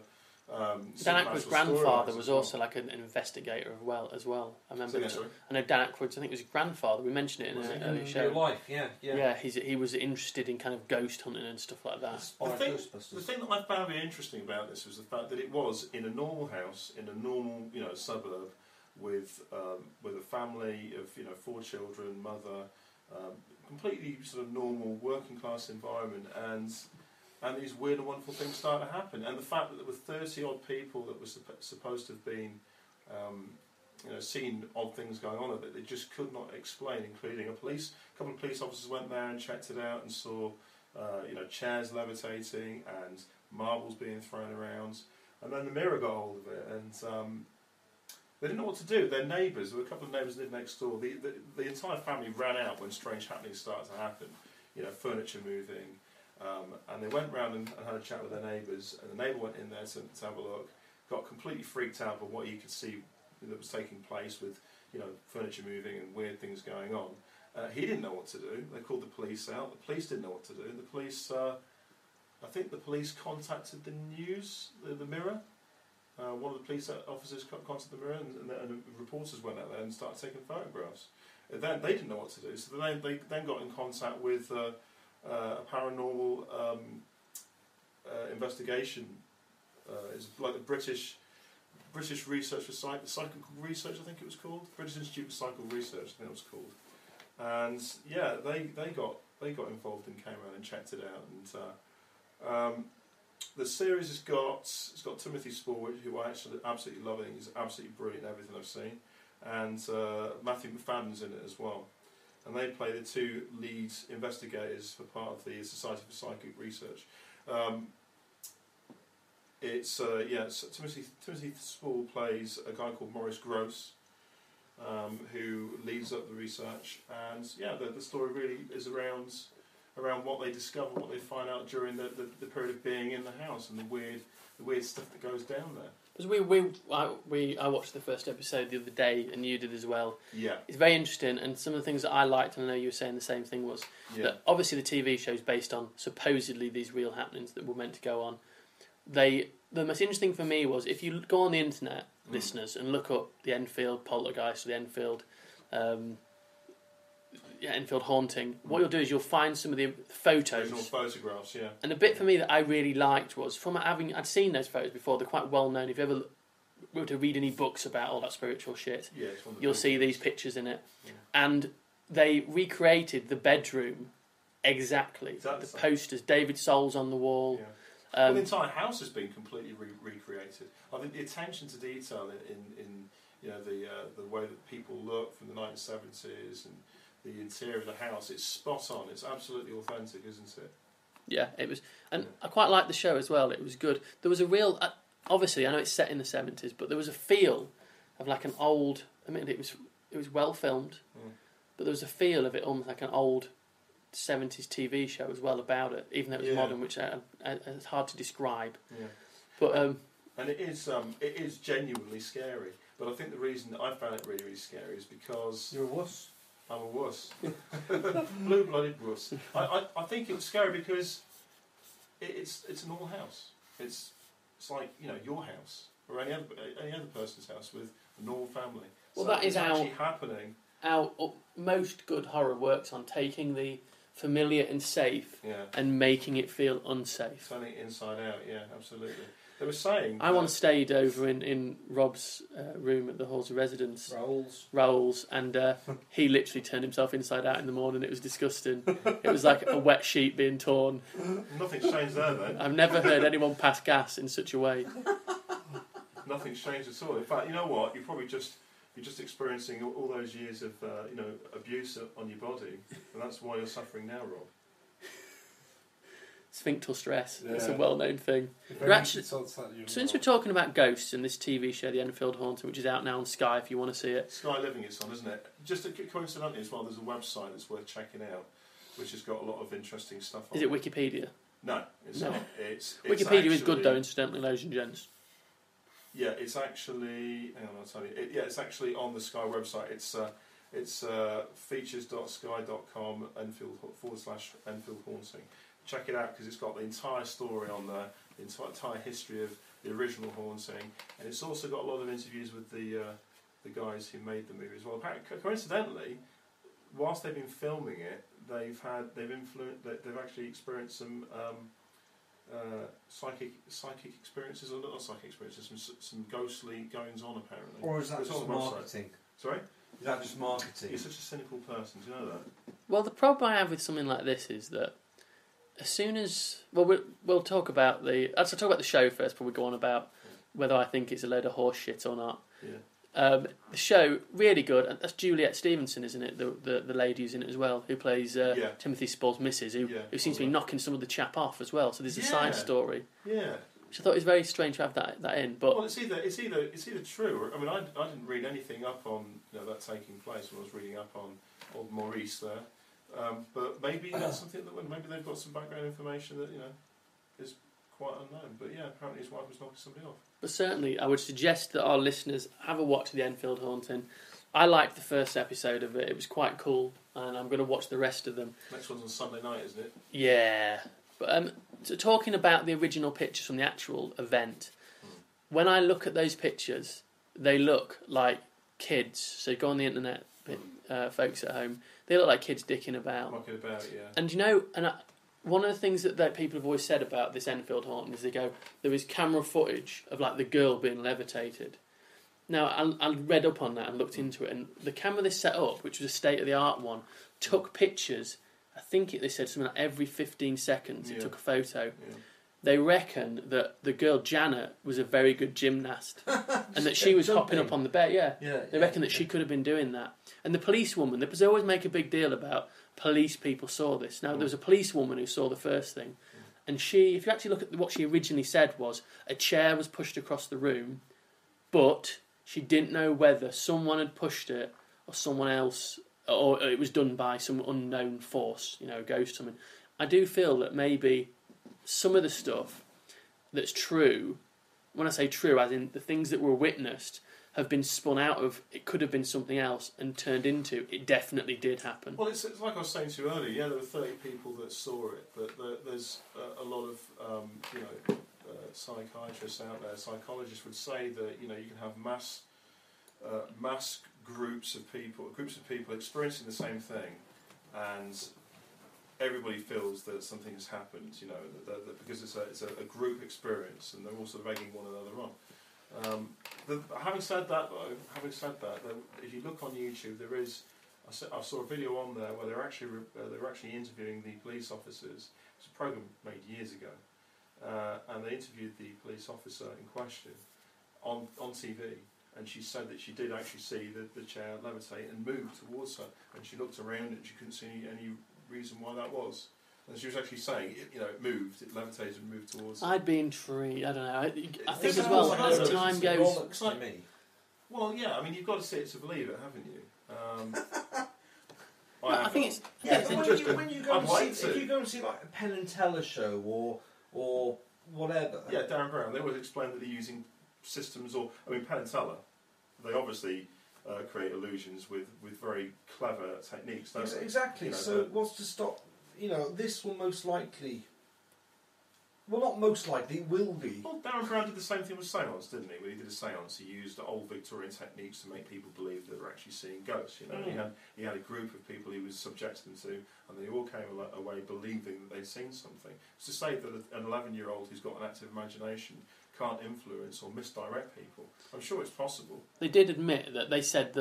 Dan Aykroyd's grandfather was also like an investigator as well. I remember. I know Dan Aykroyd's. I think it was his grandfather. We mentioned it in an earlier show. Real life, yeah. Yeah, he was interested in kind of ghost hunting and stuff like that. The thing that I found really interesting about this was the fact that it was in a normal house, in a normal suburb, with a family of 4 children, mother, completely sort of normal working class environment, and these weird and wonderful things started to happen. And the fact that there were 30 odd people that were supposed to have been, seen odd things going on that they just could not explain, including a couple of police officers went there and checked it out and saw, chairs levitating and marbles being thrown around. And then the Mirror got hold of it, and they didn't know what to do. Their neighbours, there were a couple of neighbours that lived next door. The entire family ran out when strange happenings started to happen. Furniture moving. And they went round and had a chat with their neighbours, and the neighbour went in there to have a look, got completely freaked out by what he could see that was taking place with furniture moving and weird things going on. He didn't know what to do. They called the police out. The police didn't know what to do. The police, I think the police contacted the news, the Mirror. One of the police officers contacted the Mirror, and the reporters went out there and started taking photographs. Then they didn't know what to do, so they then got in contact with a paranormal investigation. It's like the British Research for Psychical Research, I think it was called. British Institute for Psychical Research, I think it was called. And they got involved and came around and checked it out. And the series has got Timothy Spall, who I actually absolutely love. I think he's absolutely brilliant in everything I've seen, and Matthew McFadden's in it as well. And they play the 2 lead investigators for part of the Society for Psychic Research. Timothy Spall plays a guy called Maurice Grosse, who leads up the research, and the story really is around what they discover, what they find out during the period of being in the house, and the weird stuff that goes down there. Because I watched the first episode the other day, and you did as well. Yeah, it's very interesting, and some of the things that I liked, and I know you were saying the same thing, was that obviously the TV show is based on supposedly these real happenings that were meant to go on. The most interesting for me was if you go on the internet, listeners, and look up the Enfield poltergeist or the Enfield haunting, what you'll do is you'll find some of the photos. Original photographs, yeah. And the bit for me that I really liked was, I'd seen those photos before, they're quite well known. If you ever were to read any books about all that spiritual shit, you'll see these pictures in it. Yeah. And they recreated the bedroom exactly. The posters, David Soul's on the wall. Yeah. The entire house has been completely recreated. I think the attention to detail in the way that people look from the 1970s and the interior of the house, it's spot on. It's absolutely authentic, isn't it? Yeah, it was. And I quite liked the show as well. It was good. There was a real... obviously, I know it's set in the 70s, but there was a feel of like an old... I mean, it was well filmed, but there was a feel of it almost like an old 70s TV show as well about it, even though it was modern, which it's hard to describe. Yeah. But and it is genuinely scary. But I think the reason that I found it really, really scary is because... You're a wuss. I'm a wuss. Blue-blooded wuss. I think it was scary because it's an all house. It's like your house or any other person's house with a normal family. Well, so that is actually happening. How most good horror works on taking the familiar and safe, and making it feel unsafe. Turning it inside out, yeah, absolutely. They were saying... I once stayed over in Rob's room at the Halls of Residence. Raoul's, and he literally turned himself inside out in the morning. It was disgusting. It was like a wet sheet being torn. Nothing's changed there, then. I've never heard anyone pass gas in such a way. Nothing's changed at all. In fact, you know what? You're just experiencing all those years of abuse on your body, and that's why you're suffering now, Rob. Sphinctal stress. It's a well-known thing. Since we're talking about ghosts and this TV show, The Enfield Haunting, which is out now on Sky if you want to see it. Sky Living it's on, isn't it? Just coincidentally as well, there's a website that's worth checking out, which has got a lot of interesting stuff on it. Is it Wikipedia? No, it's not. It's Wikipedia actually, is good though, incidentally, ladies and gents. Yeah, it's actually... Hang on, I'll tell you. It's actually on the Sky website. It's features.sky.com /Enfield Haunting. Check it out because it's got the entire story on there, the entire history of the original haunting, and it's also got a lot of interviews with the guys who made the movie as well. Coincidentally, whilst they've been filming it, they've actually experienced some psychic experiences, or not psychic experiences, some ghostly goings on apparently. Or is that just marketing? Sorry? Is that just marketing? You're such a cynical person, do you know that? Well, the problem I have with something like this is that as soon as... Well, we'll talk about the... I'll talk about the show first, before we go on about whether I think it's a load of horse shit or not. Yeah. The show, really good. And that's Juliet Stevenson, isn't it? The lady who's in it as well, who plays Timothy Spall's missus, who seems to be knocking some of the chap off as well. So there's a side story. Yeah. Which I thought was very strange to have that in. But well, it's either true. I mean, I didn't read anything up on that taking place when I was reading up on old Maurice there. But maybe that's something that maybe they've got some background information that is quite unknown. But yeah, apparently his wife was knocking somebody off. But certainly, I would suggest that our listeners have a watch of The Enfield Haunting. I liked the first episode of it; it was quite cool, and I'm going to watch the rest of them. Next one's on Sunday night, isn't it? Yeah, but so talking about the original pictures from the actual event, when I look at those pictures, they look like kids. So go on the internet, folks at home. They look like kids dicking about. Mucking about, yeah. And one of the things that people have always said about this Enfield haunting is they go, there is camera footage of like the girl being levitated. Now, I read up on that and looked into it, and the camera they set up, which was a state-of-the-art one, took pictures. I think they said something like every 15 seconds it took a photo. Yeah. They reckon that the girl Janet was a very good gymnast, and that she was hopping up on the bed. They reckon that she could have been doing that. And the policewoman, they always make a big deal about police people saw this. Now there was a policewoman who saw the first thing, and she, if you actually look at what she originally said, was a chair was pushed across the room, but she didn't know whether someone had pushed it or someone else, or it was done by some unknown force, a ghost or something. I do feel that maybe some of the stuff that's true, when I say true, as in the things that were witnessed, have been spun out of it could have been something else and turned into it definitely did happen. Well, it's like I was saying to you earlier. Yeah, there were 30 people that saw it, but there's a lot of psychiatrists out there. Psychologists would say that you can have mass groups of people experiencing the same thing, and everybody feels that something has happened, that because it's a group experience, and they're also egging one another on. Having said that, if you look on YouTube, I saw a video on there where they're actually interviewing the police officers. It's a program made years ago, and they interviewed the police officer in question on TV. And she said that she did actually see the chair levitate and move towards her, and she looked around and she couldn't see any reason why that was. And she was actually saying, it moved, it levitated and moved towards her. I'd be intrigued. I don't know. I think as well, as time goes... Well, yeah, I mean, you've got to see it to believe it, haven't you? I think it's interesting. When you go if you go and see like a Penn and Teller show or whatever... Yeah, Darren Brown, they always explain that they're using systems Penn and Teller, they obviously create illusions with very clever techniques, don't they? Exactly. So what's to stop... this will most likely Well, not most likely, it will be. Well, Darren Brown did the same thing with seance, didn't he? When he did a seance, he used old Victorian techniques to make people believe that they were actually seeing ghosts. You know, he had a group of people he was subjecting them to, and they all came away believing that they'd seen something. It's to say that an 11-year-old who's got an active imagination can't influence or misdirect people. I'm sure it's possible. They did admit that they said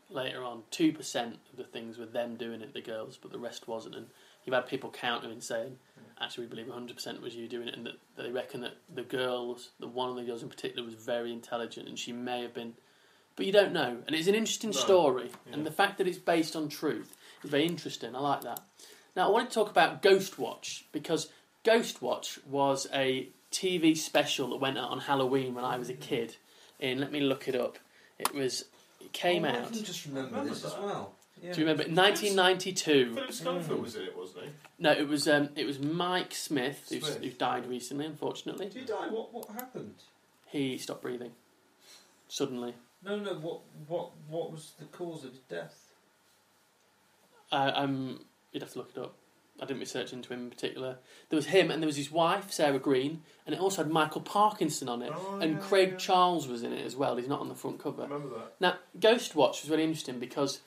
later on 2% of the things were them doing it, the girls, but the rest wasn't. And you've had people countering and saying, actually, we believe 100% was you doing it, and that they reckon that the girls, that one of the girls in particular, was very intelligent, and she may have been. But you don't know, and it's an interesting story, and the fact that it's based on truth is very interesting. I like that. Now, I want to talk about Ghost Watch, because Ghost Watch was a TV special that went out on Halloween when I was a kid. And let me look it up. It came out. I can just remember this as well. Yeah. Do you remember? 1992. Philip Schofield was in it, wasn't he? No, it was Mike Smith, who died recently, unfortunately. Did he die? What happened? He stopped breathing suddenly. No. What was the cause of his death? You'd have to look it up. I didn't research into him in particular. There was him, and there was his wife, Sarah Green, and it also had Michael Parkinson on it, and Craig Charles was in it as well. He's not on the front cover. I remember that. Now, Ghost Watch was really interesting because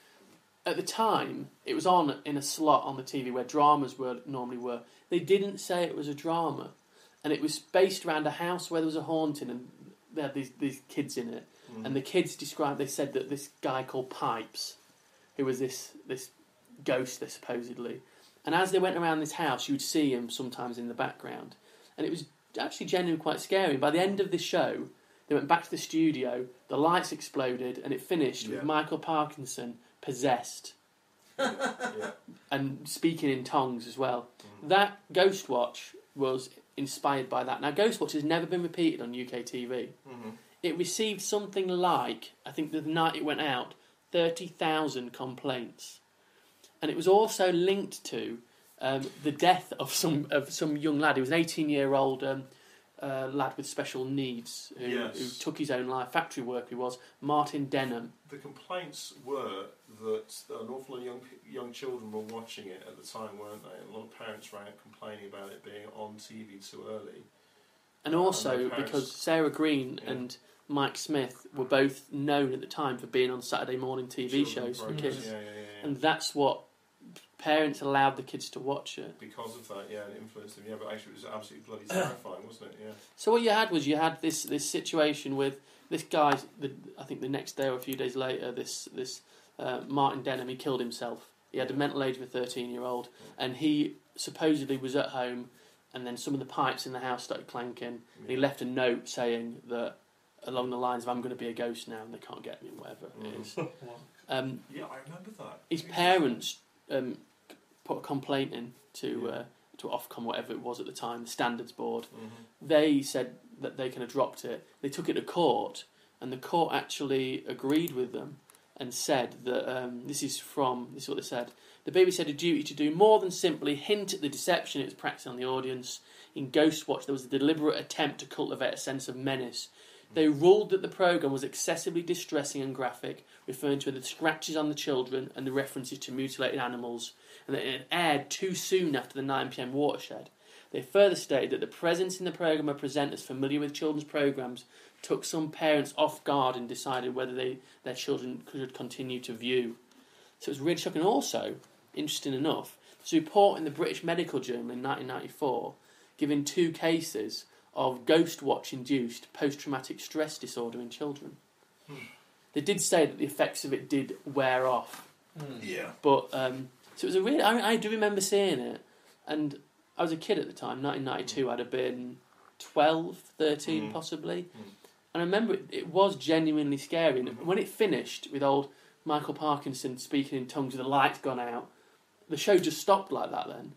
at the time it was on in a slot on the TV where dramas normally were. They didn't say it was a drama, and it was based around a house where there was a haunting, and they had these kids in it, and the kids they said that this guy called Pipes, who was this ghost, they supposedly. And as they went around this house, you would see him sometimes in the background. And it was actually genuinely quite scary. By the end of the show, they went back to the studio, the lights exploded, and it finished with Michael Parkinson possessed. And speaking in tongues as well. That Ghost Watch was inspired by that. Now, Ghost Watch has never been repeated on UK TV. It received something like, I think the night it went out, 30,000 complaints. And it was also linked to the death of some young lad. He was an 18-year-old lad with special needs who took his own life. Factory worker he was, Martin Denham. The complaints were that an awful lot of young children were watching it at the time, weren't they? And a lot of parents ran out complaining about it being on TV too early. And also because Sarah Green and Mike Smith were both known at the time for being on Saturday morning TV shows for kids. And that's what parents allowed the kids to watch it. Because of that, it influenced them. But actually it was absolutely bloody terrifying, wasn't it? Yeah. So what you had this situation with this guy, I think the next day or a few days later, this Martin Denham, he killed himself. He had the mental age of a 13-year-old, and he supposedly was at home, and then some of the pipes in the house started clanking, and he left a note saying that, along the lines of, I'm going to be a ghost now, and they can't get me, whatever it is. I remember that. His parents put a complaint in to Ofcom, whatever it was at the time, the standards board. They said that they kind of dropped it. They took it to court, and the court actually agreed with them and said that this is what they said. The BBC had a duty to do more than simply hint at the deception it was practicing on the audience. In Ghost Watch, there was a deliberate attempt to cultivate a sense of menace. They ruled that the programme was excessively distressing and graphic, referring to the scratches on the children and the references to mutilated animals, and that it aired too soon after the 9pm watershed. They further stated that the presence in the programme of presenters familiar with children's programmes took some parents off guard in deciding whether their children could continue to view. So it was really shocking. Also, interesting enough, there's a report in the British Medical Journal in 1994 giving 2 cases of Ghost Watch-induced post-traumatic stress disorder in children. They did say that the effects of it did wear off. But, so it was a really... I do remember seeing it, and I was a kid at the time, 1992, I'd have been 12, 13 possibly. And I remember it was genuinely scary. And when it finished with old Michael Parkinson speaking in tongues with the lights gone out, the show just stopped like that then.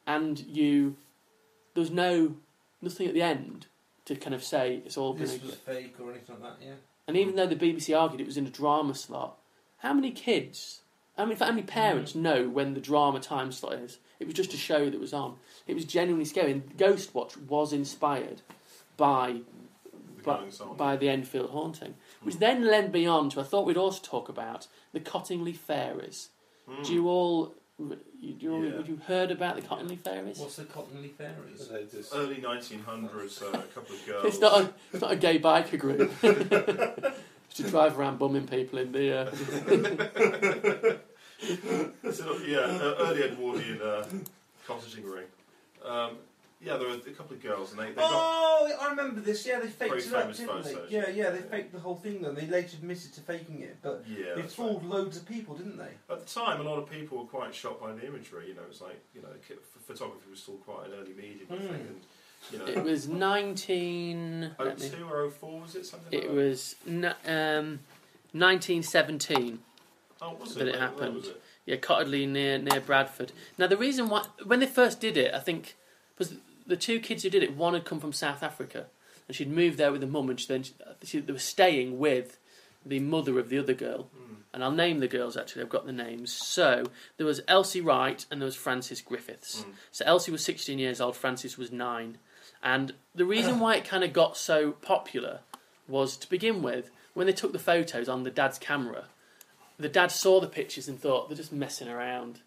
And there was nothing at the end to kind of say it's all this was fake or anything like that, And even though the BBC argued it was in a drama slot, how many parents know when the drama time slot is? It was just a show that was on. It was genuinely scary. And Ghost Watch was inspired by the Enfield haunting, which then led me on to, I thought we'd also talk about the Cottingley Fairies. Do you all You heard about the Cottonley Fairies? What's the Cottonley Fairies? They just- Early 1900s, a couple of girls. It's not a gay biker group. It's to drive around bumming people in the. Early Edwardian cottaging ring. There were a couple of girls, and they got I remember this. Yeah, they faked very it up, famous didn't photos. they? Yeah, they faked the whole thing. Though they later admitted to faking it, but they that's fooled loads of people, didn't they? At the time, a lot of people were quite shocked by the imagery. It was like photography was still quite an early medium, I think. And, It was 02 or 04, was it something? It like was 1917 that? Was it? that it Where happened. was it? Yeah, Cotterley near Bradford. Now the reason why, when they first did it, I think was the two kids who did it. One had come from South Africa, and she'd moved there with the mum, and they were staying with the mother of the other girl. And I'll name the girls. Actually, I've got the names. So there was Elsie Wright and there was Frances Griffiths. So Elsie was 16 years old. Frances was 9. And the reason why it kind of got so popular was, to begin with, when they took the photos on the dad's camera, the dad saw the pictures and thought they're just messing around,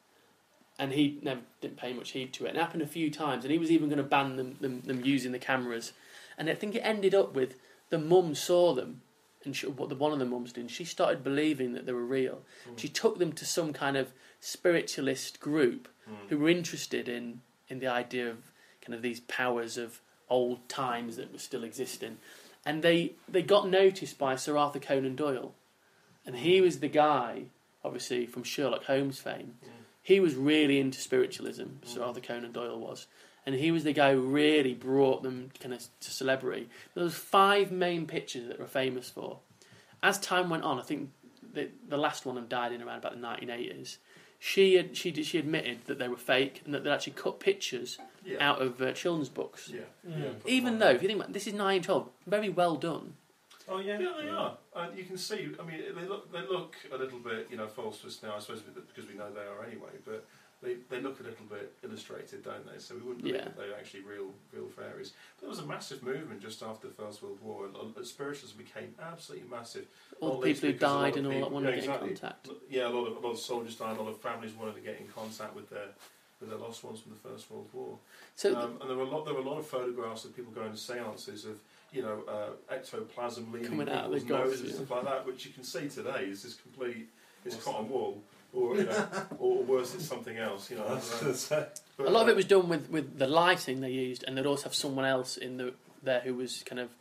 and he never didn't pay much heed to it. And it happened a few times, and he was even going to ban them using the cameras. And I think it ended up with the mum saw them, and one of the mums did. And she started believing that they were real. She took them to some kind of spiritualist group who were interested in the idea of kind of these powers of old times that were still existing. And they got noticed by Sir Arthur Conan Doyle. And he was the guy, obviously, from Sherlock Holmes fame. He was really into spiritualism, Sir Arthur Conan Doyle was. And he was the guy who really brought them kind of to celebrity. There was 5 main pictures that were famous for. As time went on, I think the last one of them died in around about the 1980s. She admitted that they were fake and that they'd actually cut pictures out of children's books. Even though, if you think about it, this is 9-12, very well done. Oh yeah, Yeah, they are. And you can see. I mean, they look a little bit, false to us now. I suppose because we know they are anyway. But they look a little bit illustrated, don't they? So we wouldn't believe that they're actually real fairies. But there was a massive movement just after the First World War, and spiritualism became absolutely massive. All the people who died and all that wanted to get in contact. Yeah, a lot of soldiers died. A lot of families wanted to get in contact with their lost ones from the First World War. So, and there were a lot of photographs of people going to seances of ectoplasm leaving coming out of people's the noses and stuff like that, which you can see today is this complete. It's cotton wool, or or worse, it's something else. But a lot of it was done with the lighting they used, and they'd also have someone else there who was kind of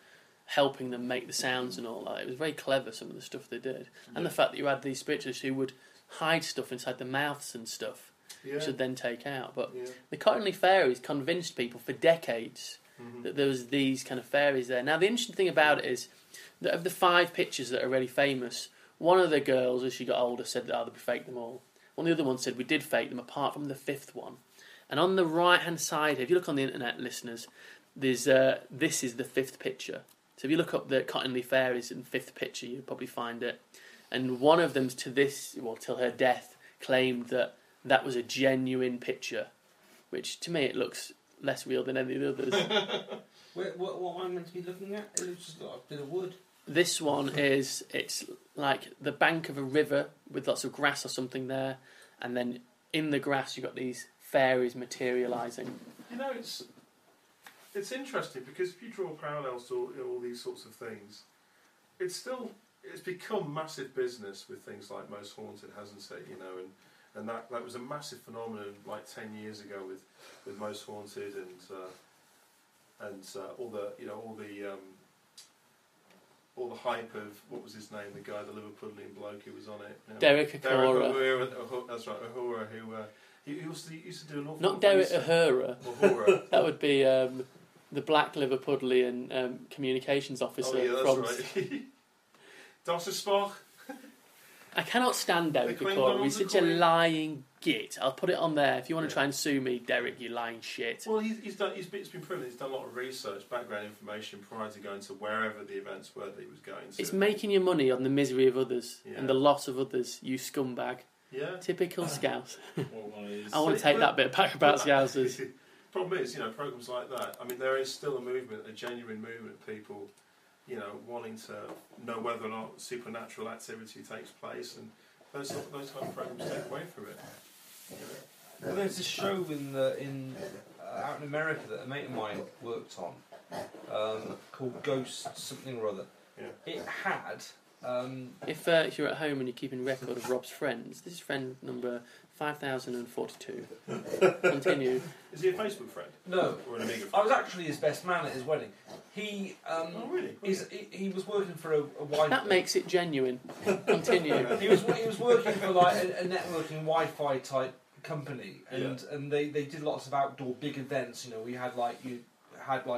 helping them make the sounds and all that. It was very clever, some of the stuff they did, and the fact that you had these spiritualists who would hide stuff inside the mouths and stuff, which would then take out. But the Cottonley Fairies convinced people for decades that there was these kind of fairies there. Now the interesting thing about it is that of the 5 pictures that are really famous, one of the girls, as she got older, said that we faked them all. One of the other ones said we did fake them, apart from the 5th one. And on the right-hand side, if you look on the internet, listeners, there's this is the 5th picture. So if you look up the Cottonley Fairies in 5th picture, you'll probably find it. And one of them, till her death, claimed that was a genuine picture, which to me it looks less real than any of the others. What am I meant to be looking at? It looks just like a bit of wood. This one it's like the bank of a river with lots of grass or something there, and then in the grass you've got these fairies materialising. It's interesting because if you draw parallels to all these sorts of things, it's become massive business with things like Most Haunted, hasn't it? And that was a massive phenomenon like 10 years ago with Most Haunted and all the hype of what was his name, the guy, the Liverpudlian bloke who was on it. Derek Ahura. That's right, Ahura, who he used to do an awful lot. Not Derek Ahura. Ahura. That would be the black Liverpudlian communications officer. Oh yeah, that's right. Das ist Spoch. I cannot stand Derek Ahura. He's such a lying git. I'll put it on there. If you want to try and sue me, Derek, you lying shit. Well, it's been proven. He's done a lot of research, background information prior to going to wherever the events were that he was going to. It's making your money on the misery of others and the loss of others, you scumbag. Yeah. Typical Scouse. I want to take that bit back about Scousers. Problem is, programs like that. I mean, there is still a movement, a genuine movement of people, wanting to know whether or not supernatural activity takes place, and those type of programs take away from it. Well, there's a show out in America that a mate of mine worked on called Ghost something or other. Yeah. It had. If you're at home and you're keeping record of Rob's friends, this is friend number 5042. Continue. Is he a Facebook friend? No, Or an Amiga friend? I was actually his best man at his wedding. He really? he was working for a Wi-Fi. That makes it genuine. Continue. He was working for like a networking Wi-Fi type company, and they did lots of outdoor big events. You know, we had like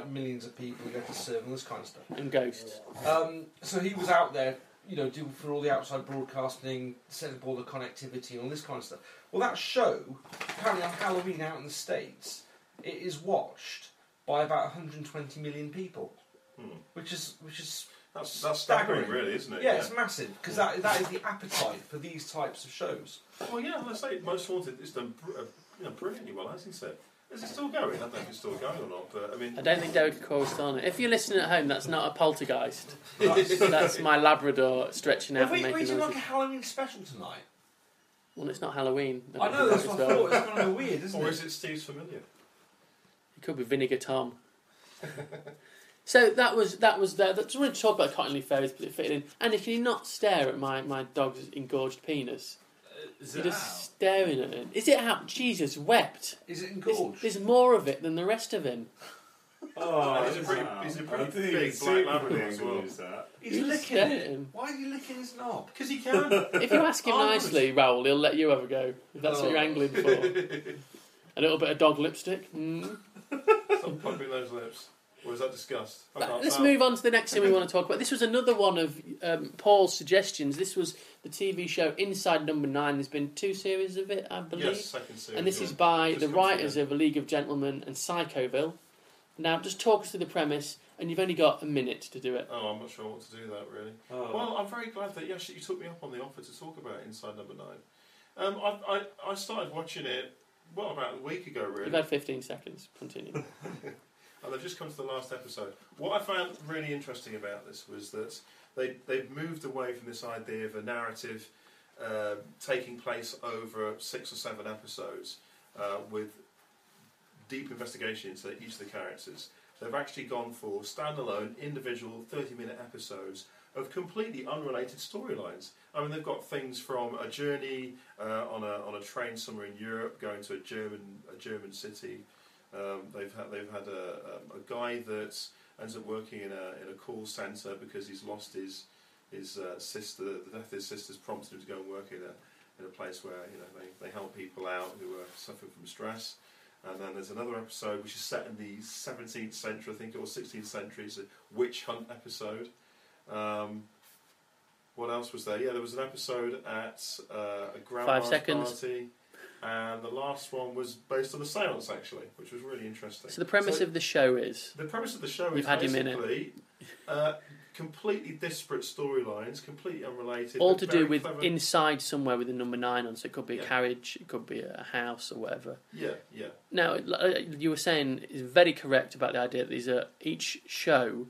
millions of people you had to serve and this kind of stuff. And ghosts. So he was out there, you know, doing for all the outside broadcasting, setting up all the connectivity and all this kind of stuff. Well, that show, apparently on Halloween out in the States, it is watched by about 120 million people, which is that's staggering, really, isn't it? Yeah, it's massive because that is the appetite for these types of shows. Well, yeah, let's say Most Haunted is done brilliantly well, hasn't it? Is it still going? I don't know if it's still going or not, but I mean... I don't think Derek Corey's on it. If you're listening at home, that's not a poltergeist. That's my Labrador stretching out Are and we making doing like a noises. Halloween special tonight? Well, it's not Halloween. I know, that's what I thought. It's kind of weird, isn't it? Or is it Steve's Familiar? It could be Vinegar Tom. So that was there. That's really talk about Cottonley Fairies, but it fitted in. And can you not stare at my dog's engorged penis? Is You're it just out? staring at it. Is it out? Jesus wept. Is it engorged? There's more of it than the rest of him. Oh, He's a pretty I think big it's black super Labrador big as well. news, that. He's You're licking staring it. at him. Why are you licking his knob? Because he can. If you ask him Oh, nicely, Raoul, he'll let you have a go. If that's what you're angling for. A little bit of dog lipstick. Stop pumping those lips. Or is that disgust? Let's move on to the next thing we want to talk about. This was another one of Paul's suggestions. This was the TV show Inside Number 9. There's been 2 series of it, I believe. Yes, second series. And this yeah. is by Just the comes writers again. of A League of Gentlemen and Psychoville. Now, just talk us through the premise, and you've only got a minute to do it. Oh, I'm not sure what to do that, really. Oh. Well, I'm very glad that you took me up on the offer to talk about Inside Number 9. I started watching it, about a week ago, really. You've had 15 seconds. Continue. And I've just come to the last episode. What I found really interesting about this was that they've moved away from this idea of a narrative taking place over 6 or 7 episodes with deep investigation into each of the characters. They've actually gone for standalone, individual, 30-minute episodes of completely unrelated storylines. I mean, they've got things from a journey on a train somewhere in Europe, going to a German city. They've had a guy that ends up working in a call centre because he's lost his sister. The death of his sister's prompted him to go and work in a place where they help people out who are suffering from stress. And then there's another episode which is set in the 17th century, I think, or 16th century. It's a witch hunt episode. What else was there? Yeah, there was an episode at a grandma's 5 seconds. party. And the last one was based on a seance, actually, which was really interesting. So the premise of the show is... The premise of the show You've is had your minute. basically completely disparate storylines, completely unrelated. all but to very do with clever. inside somewhere with the number 9 on, so it could be a Yeah. carriage, it could be a house or whatever. Yeah, yeah. Now, you were saying is very correct about the idea that each show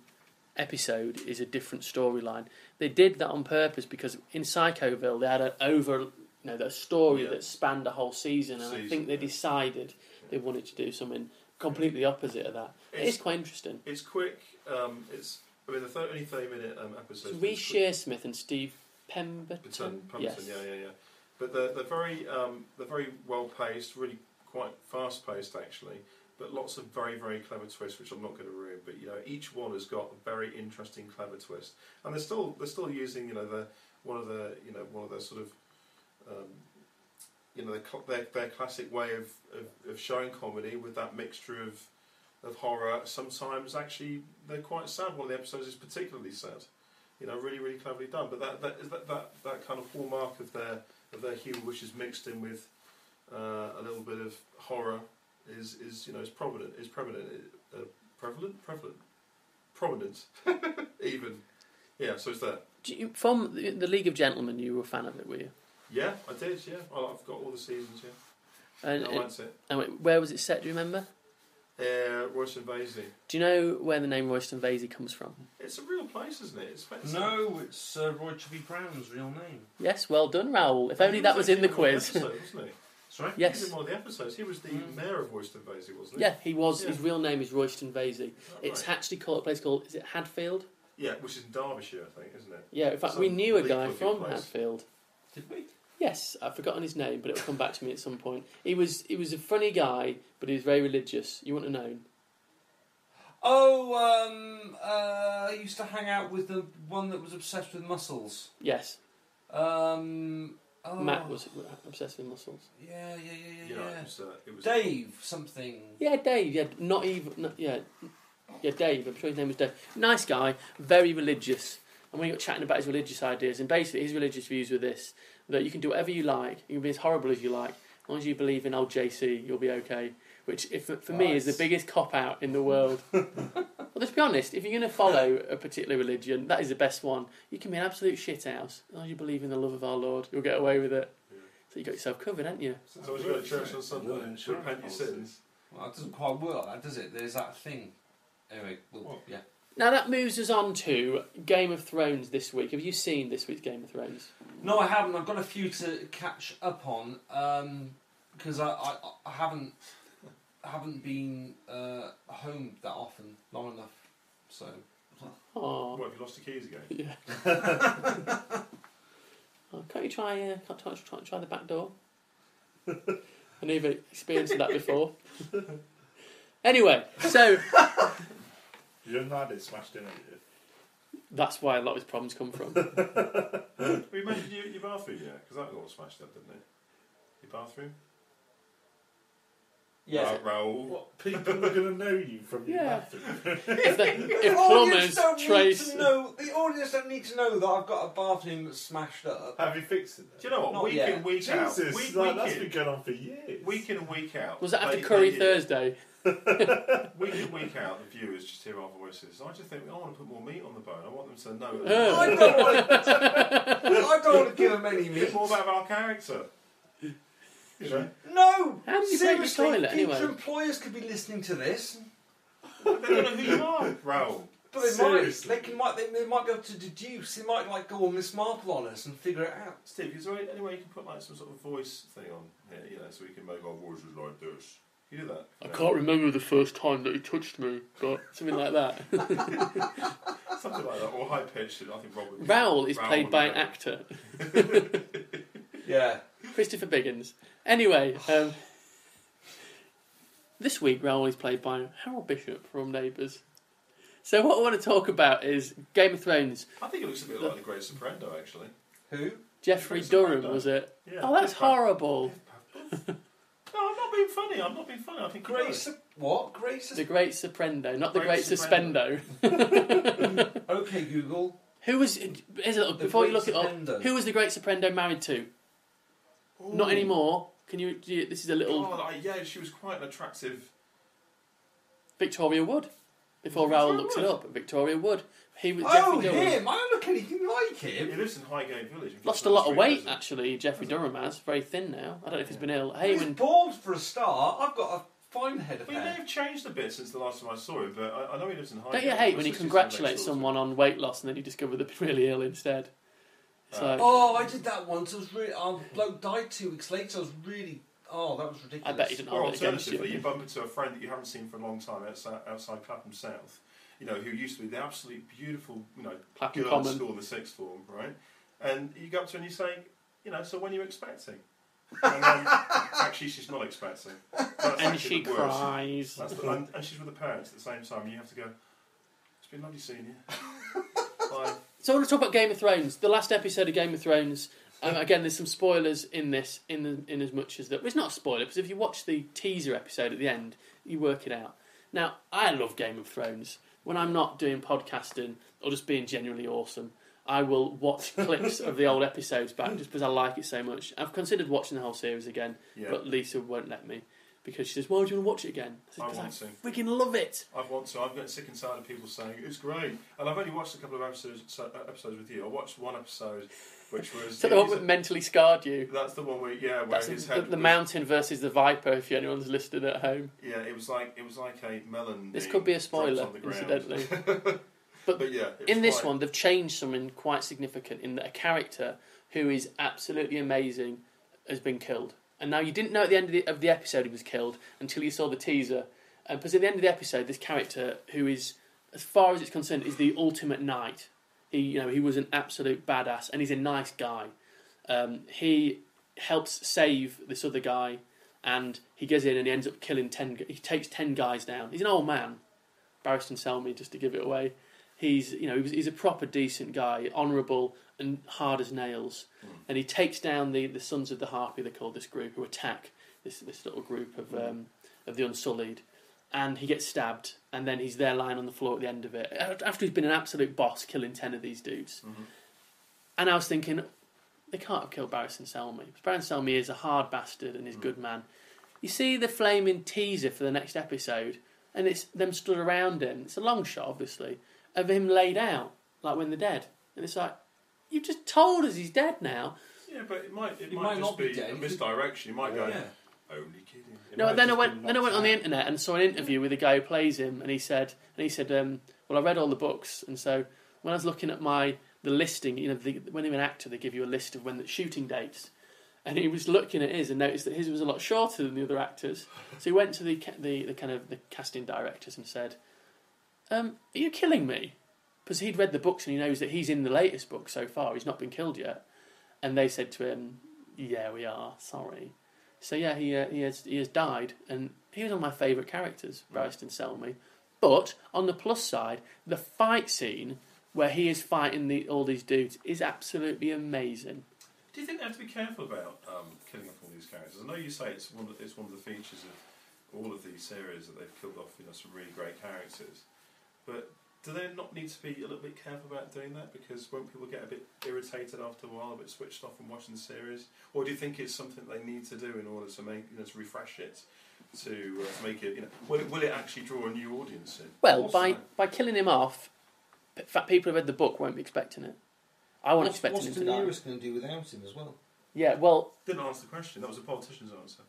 episode is a different storyline. They did that on purpose because in Psychoville they had a story Yeah. that spanned a whole season, and I think they decided they wanted to do something completely opposite of that. It's quite interesting. It's quick. Only 30-minute episodes. It's Reece Shearsmith and Steve Pemberton. Yes. Yeah. But they're very well paced, really quite fast paced actually. But lots of very, very clever twists, which I'm not going to ruin. But each one has got a very interesting, clever twist, and they're still using one of their sort of their classic way of showing comedy with that mixture of horror. Sometimes actually they're quite sad. One of the episodes is particularly sad. Really, really cleverly done. But that kind of hallmark of their humour, which is mixed in with a little bit of horror, is prominent. Prominent. Even. Yeah. So it's that. From the League of Gentlemen, you were a fan of it, were you? Yeah, I did. Yeah, I've got all the seasons. Yeah, And, I liked it. and where was it set? Do you remember? Royston Vasey. Do you know where the name Royston Vasey comes from? It's a real place, isn't it? It's No, it's Roy Chubby Brown's real name. Yes, well done, Raoul. If only that was in the quiz. Episode, wasn't he? Sorry? He Yes. was in one of the episodes. He was the mayor of Royston Vasey, wasn't he? Yeah, he was. Yeah. His real name is Royston Vasey. Right. It's actually called a place called, is it Hadfield? Yeah, which is in Derbyshire, I think, isn't it? Yeah, in fact, Some we knew a bleak guy looking from place. Hadfield. Did we? Yes, I've forgotten his name, but it'll come back to me at some point. He was a funny guy, but he was very religious. You wouldn't have known. Oh, I used to hang out with the one that was obsessed with muscles. Yes, Matt was obsessed with muscles. Yeah. You know, it was Dave something. Yeah, Dave. Yeah, Dave. I'm sure his name was Dave. Nice guy, very religious. And we got chatting about his religious ideas, and basically his religious views were this: that you can do whatever you like, you can be as horrible as you like, as long as you believe in old JC, you'll be okay. Which, for me, is the biggest cop out in the world. Well, let's be honest. If you're going to follow a particular religion, that is the best one. You can be an absolute shithouse as long as you believe in the love of our Lord. You'll get away with it. Yeah. So you got yourself covered, haven't you? So when you go to church on Sunday, repent your sins. Well, it doesn't quite work like that, does it? There's that thing. Anyway, yeah. Now that moves us on to Game of Thrones this week. Have you seen this week's Game of Thrones? No, I haven't. I've got a few to catch up on because I haven't been home that often, long enough. So. Oh, What, have you lost your keys again? yeah. Oh, can't you try the back door? I know you've experienced that before. Anyway, so You don't had it smashed in, have you? that's why a lot of his problems come from. We mentioned your bathroom, yeah? Because that got all smashed up, didn't it? Your bathroom? Yeah. Raoul. What, people are going to know you from your Yeah. bathroom? If plumbers trace, The audience don't need to know that I've got a bathroom that's smashed up. Have you fixed it? Do you know what? Not Week yet. in, week out. Jesus, Week that's in, been going on for years. week in and week out. was that after They- Curry they- Thursday? Week in, week out, the viewers just hear our voices. I just think, I want to put more meat on the bone. I want them to know I don't want to give them any a meat. bit more about our character. You know? No! How do you break the Seriously, toilet future anyway? employers could be listening to this. They don't know who you are, Raoul. But they Seriously. might. They might be able to deduce. They might like go on Miss Marple on us and figure it out. Steve, is there any way you can put like some sort of voice thing on here, you know, so we can make our voices like this? Can you do that? I can't remember the first time that he touched me, but something like that. Something like that, or high pitched. I think Rob would. Raoul is Raoul played would by know. an actor, Yeah. Christopher Biggins. Anyway, this week Raoul is played by Harold Bishop from Neighbours. So what I want to talk about is Game of Thrones. I think it looks a bit like the Great Soprano, actually. Who? Jeffrey Christopher Durham, Biggins. was it? Yeah. Oh, that's horrible. No, I'm not being funny. I'm not being funny. I think Grace. What? Grace. The Great Soprendo, not the Great Great Suspendo. Okay, Google. Who was? Here's a little, The before you Great look it up, Soprendo. who was the Great Soprendo married to? Not anymore. Can you? This is a little yeah, she was quite an attractive. Victoria Wood. Before Victoria Raoul looks it Wood? up, Victoria Wood. He was Oh, Jeffrey Durham. him! I don't look anything like He him. lives in Highgate Village. Lost a lot of weight actually. Jeffrey Durham has very thin now. I don't know if he's been ill. Hey, He's when bald for a start. I've got a fine head of Well, he may hair. have changed a bit since the last time I saw him, but I know he lives in Highgate. don't you hate when My you sister's congratulate next door to him. someone on weight loss and then you discover they're really ill instead? It's like, Oh, I did that once. I was really. Our bloke died 2 weeks later. I was really. Oh, that was ridiculous. I bet he didn't Or hold it against alternatively, you you. bump into a friend that you haven't seen for a long time outside Clapham South, you know, who used to be the absolute beautiful, you know, Clapham girl at Common. school in the sixth form, right? And you go up to her and you say, you know, so when are you expecting? And then, actually, she's not expecting. That's And actually she the worst. cries. That's and she's with the parents at the same time. And you have to go, it's been lovely seeing you. Bye. So I want to talk about Game of Thrones. The last episode of Game of Thrones. Again, there's some spoilers in this, in as much as that. Well, it's not a spoiler because if you watch the teaser episode at the end, you work it out. Now, I love Game of Thrones. When I'm not doing podcasting or just being genuinely awesome, I will watch clips of the old episodes back just because I like it so much. I've considered watching the whole series again, Yeah. but Lisa won't let me because she says, "Why would you want to watch it again?" I said, I 'Cause want to. freaking love it. I want to. I'm getting sick and tired of people saying it's great, and I've only watched a couple of episodes with you. I watched one episode, which was Is that the one that mentally scarred you? that's the one where where That's his the head was, mountain versus the viper. If anyone's listening at home, Yeah, it was like a melon. this being could be a dropped spoiler, on the ground. incidentally. but yeah, it was In this quite- one, they've changed something quite significant in that a character who is absolutely amazing has been killed. And now you didn't know at the end of the episode he was killed until you saw the teaser. Because at the end of the episode, this character, who is, as far as it's concerned, is the ultimate knight. He was an absolute badass, and he's a nice guy. He helps save this other guy, and he goes in and he ends up killing 10. He takes 10 guys down. He's an old man, Barristan Selmy, just to give it away. He's a proper decent guy, honourable and hard as nails. And he takes down the Sons of the Harpy, they call this group, who attack this little group of the Unsullied. And he gets stabbed, and then he's there lying on the floor at the end of it, after he's been an absolute boss, killing 10 of these dudes. And I was thinking, they can't have killed Barristan Selmy. Barristan Selmy is a hard bastard and he's a good man. You see the flaming teaser for the next episode, and it's them stood around him. It's a long shot, obviously, of him laid out, like when they're dead. And it's like, you've just told us he's dead now. Yeah, but it might might just not be be dead. a misdirection. You might go, Yeah. only kidding. It No, might then I just went been knocked on the out. internet and saw an interview with the guy who plays him, and he said, well, I read all the books, and so when I was looking at the listing, when you're an actor, they give you a list of when the shooting dates, and he was looking at his and noticed that his was a lot shorter than the other actors. So he went to the kind of the casting directors and said, "Are you killing me?" Because he'd read the books and he knows that he's in the latest book so far. He's not been killed yet, and they said to him, "Yeah, we are. Sorry." So yeah, he has died, and he was one of my favourite characters, Barristan Selmy. But on the plus side, the fight scene where he is fighting all these dudes is absolutely amazing. Do you think they have to be careful about killing off all these characters? I know you say it's one of the features of all of these series that they've killed off some really great characters, but do they not need to be a little bit careful about doing that? Because won't people get a bit irritated after a while, a bit switched off from watching the series? Or do you think it's something they need to do in order to make to refresh it, to make it will it actually draw a new audience in? Well, by killing him off, people who read the book won't be expecting it. I wasn't expecting him to die. What's Daenerys going to do without him as well? Yeah, well, Didn't answer the question. That was a politician's answer.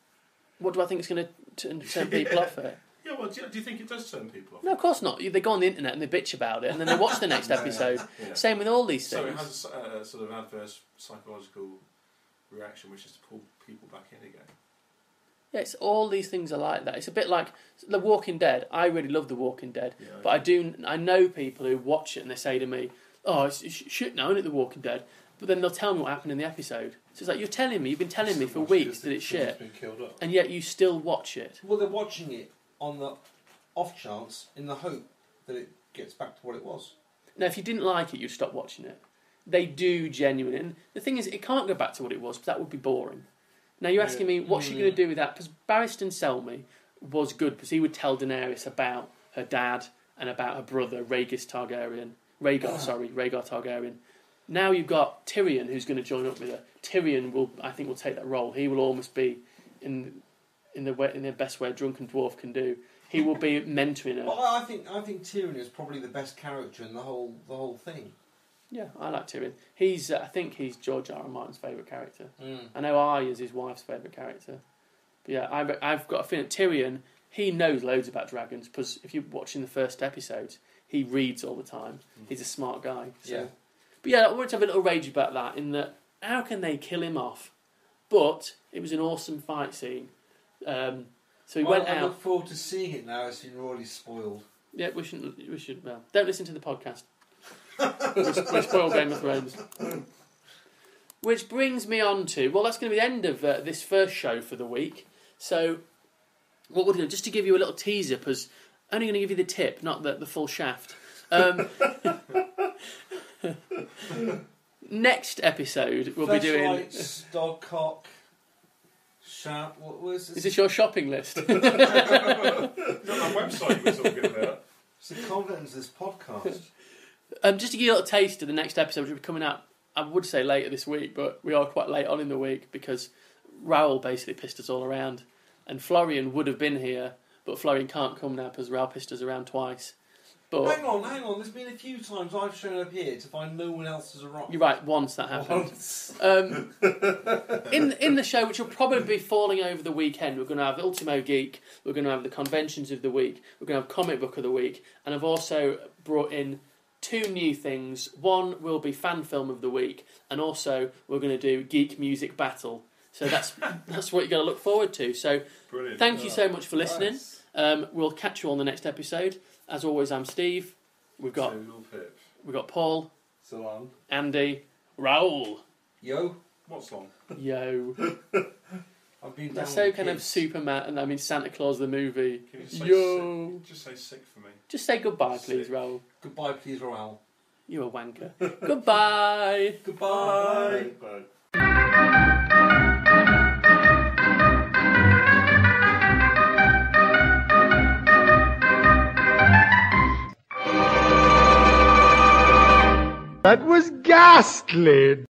what do I think is going to turn people off it? Yeah, well, do you think it does turn people off? No, of course not. They go on the internet and they bitch about it, and then they watch the next episode. Yeah. Same with all these So it things. has a sort of adverse psychological reaction, which is to pull people back in again. Yeah, it's all these things are like that. It's a bit like The Walking Dead. I really love The Walking Dead, Yeah, but I know people who watch it and they say to me, "Oh, it's shit now, isn't it, The Walking Dead?" But then they'll tell me what happened in the episode. So it's like, you've been telling me for weeks that it's shit, Been killed up. and yet you still watch it. Well, they're watching it on the off chance, in the hope that it gets back to what it was. Now, if you didn't like it, you'd stop watching it. They do genuinely. And the thing is, it can't go back to what it was, because that would be boring. Now, you're asking me, what's she going to do with that? Because Barristan Selmy was good, because he would tell Daenerys about her dad and about her brother, Rhaegar Targaryen. Now you've got Tyrion, who's going to join up with her. Tyrion I think will take that role. He will almost be in the best way a drunken dwarf can do. He will be mentoring her. Well, I think Tyrion is probably the best character in the whole thing. Yeah, I like Tyrion. I think he's George R. R. Martin's favourite character. Mm. I know Arya's his wife's favourite character. But yeah, I've got a feeling Tyrion, he knows loads about dragons, because if you're watching the first episodes, he reads all the time. He's a smart guy. So. Yeah. But yeah, I wanted to have a little rage about that, in that, how can they kill him off? But it was an awesome fight scene. So he went I out. look forward to seeing it now. It's been already spoiled. Yeah, we should. Well, don't listen to the podcast. we spoil Game of Thrones. Which brings me on to, well, that's going to be the end of this first show for the week. So, what we'll do, just to give you a little teaser, because I'm only going to give you the tip, not the full shaft. Next episode, we'll be doing. Fleshlights, Dogcock, Sharp. What was this? Is this your shopping list? Not that website you were talking about. It's the confidence of this podcast. Just to give you a little taste of the next episode, which will be coming out, I would say later this week, but we are quite late on in the week because Raoul basically pissed us all around. And Florian would have been here, but Florian can't come now because Raoul pissed us around twice. But Hang on. There's been a few times I've shown up here to find no one else has arrived. you're right, once that happened. Once. In the show, which will probably be falling over the weekend, we're going to have Ultimo Geek, we're going to have the conventions of the week, we're going to have comic book of the week, and I've also brought in 2 new things. One will be fan film of the week, and also we're going to do Geek Music Battle. So that's what you're going to look forward to. So Brilliant. thank you so much for listening. Nice. We'll catch you on the next episode. As always, I'm Steve. We've got Paul, So long. Andy, Raoul. Yo, What's long? Yo. I've been down That's so with kind of kids. Superman, I mean Santa Claus the movie. Can you just say Yo. sick? Just say sick for me. Just say goodbye, Sick. please, Raoul. Goodbye, please, Raoul. You're a wanker. Goodbye. Goodbye. Bye. That was ghastly.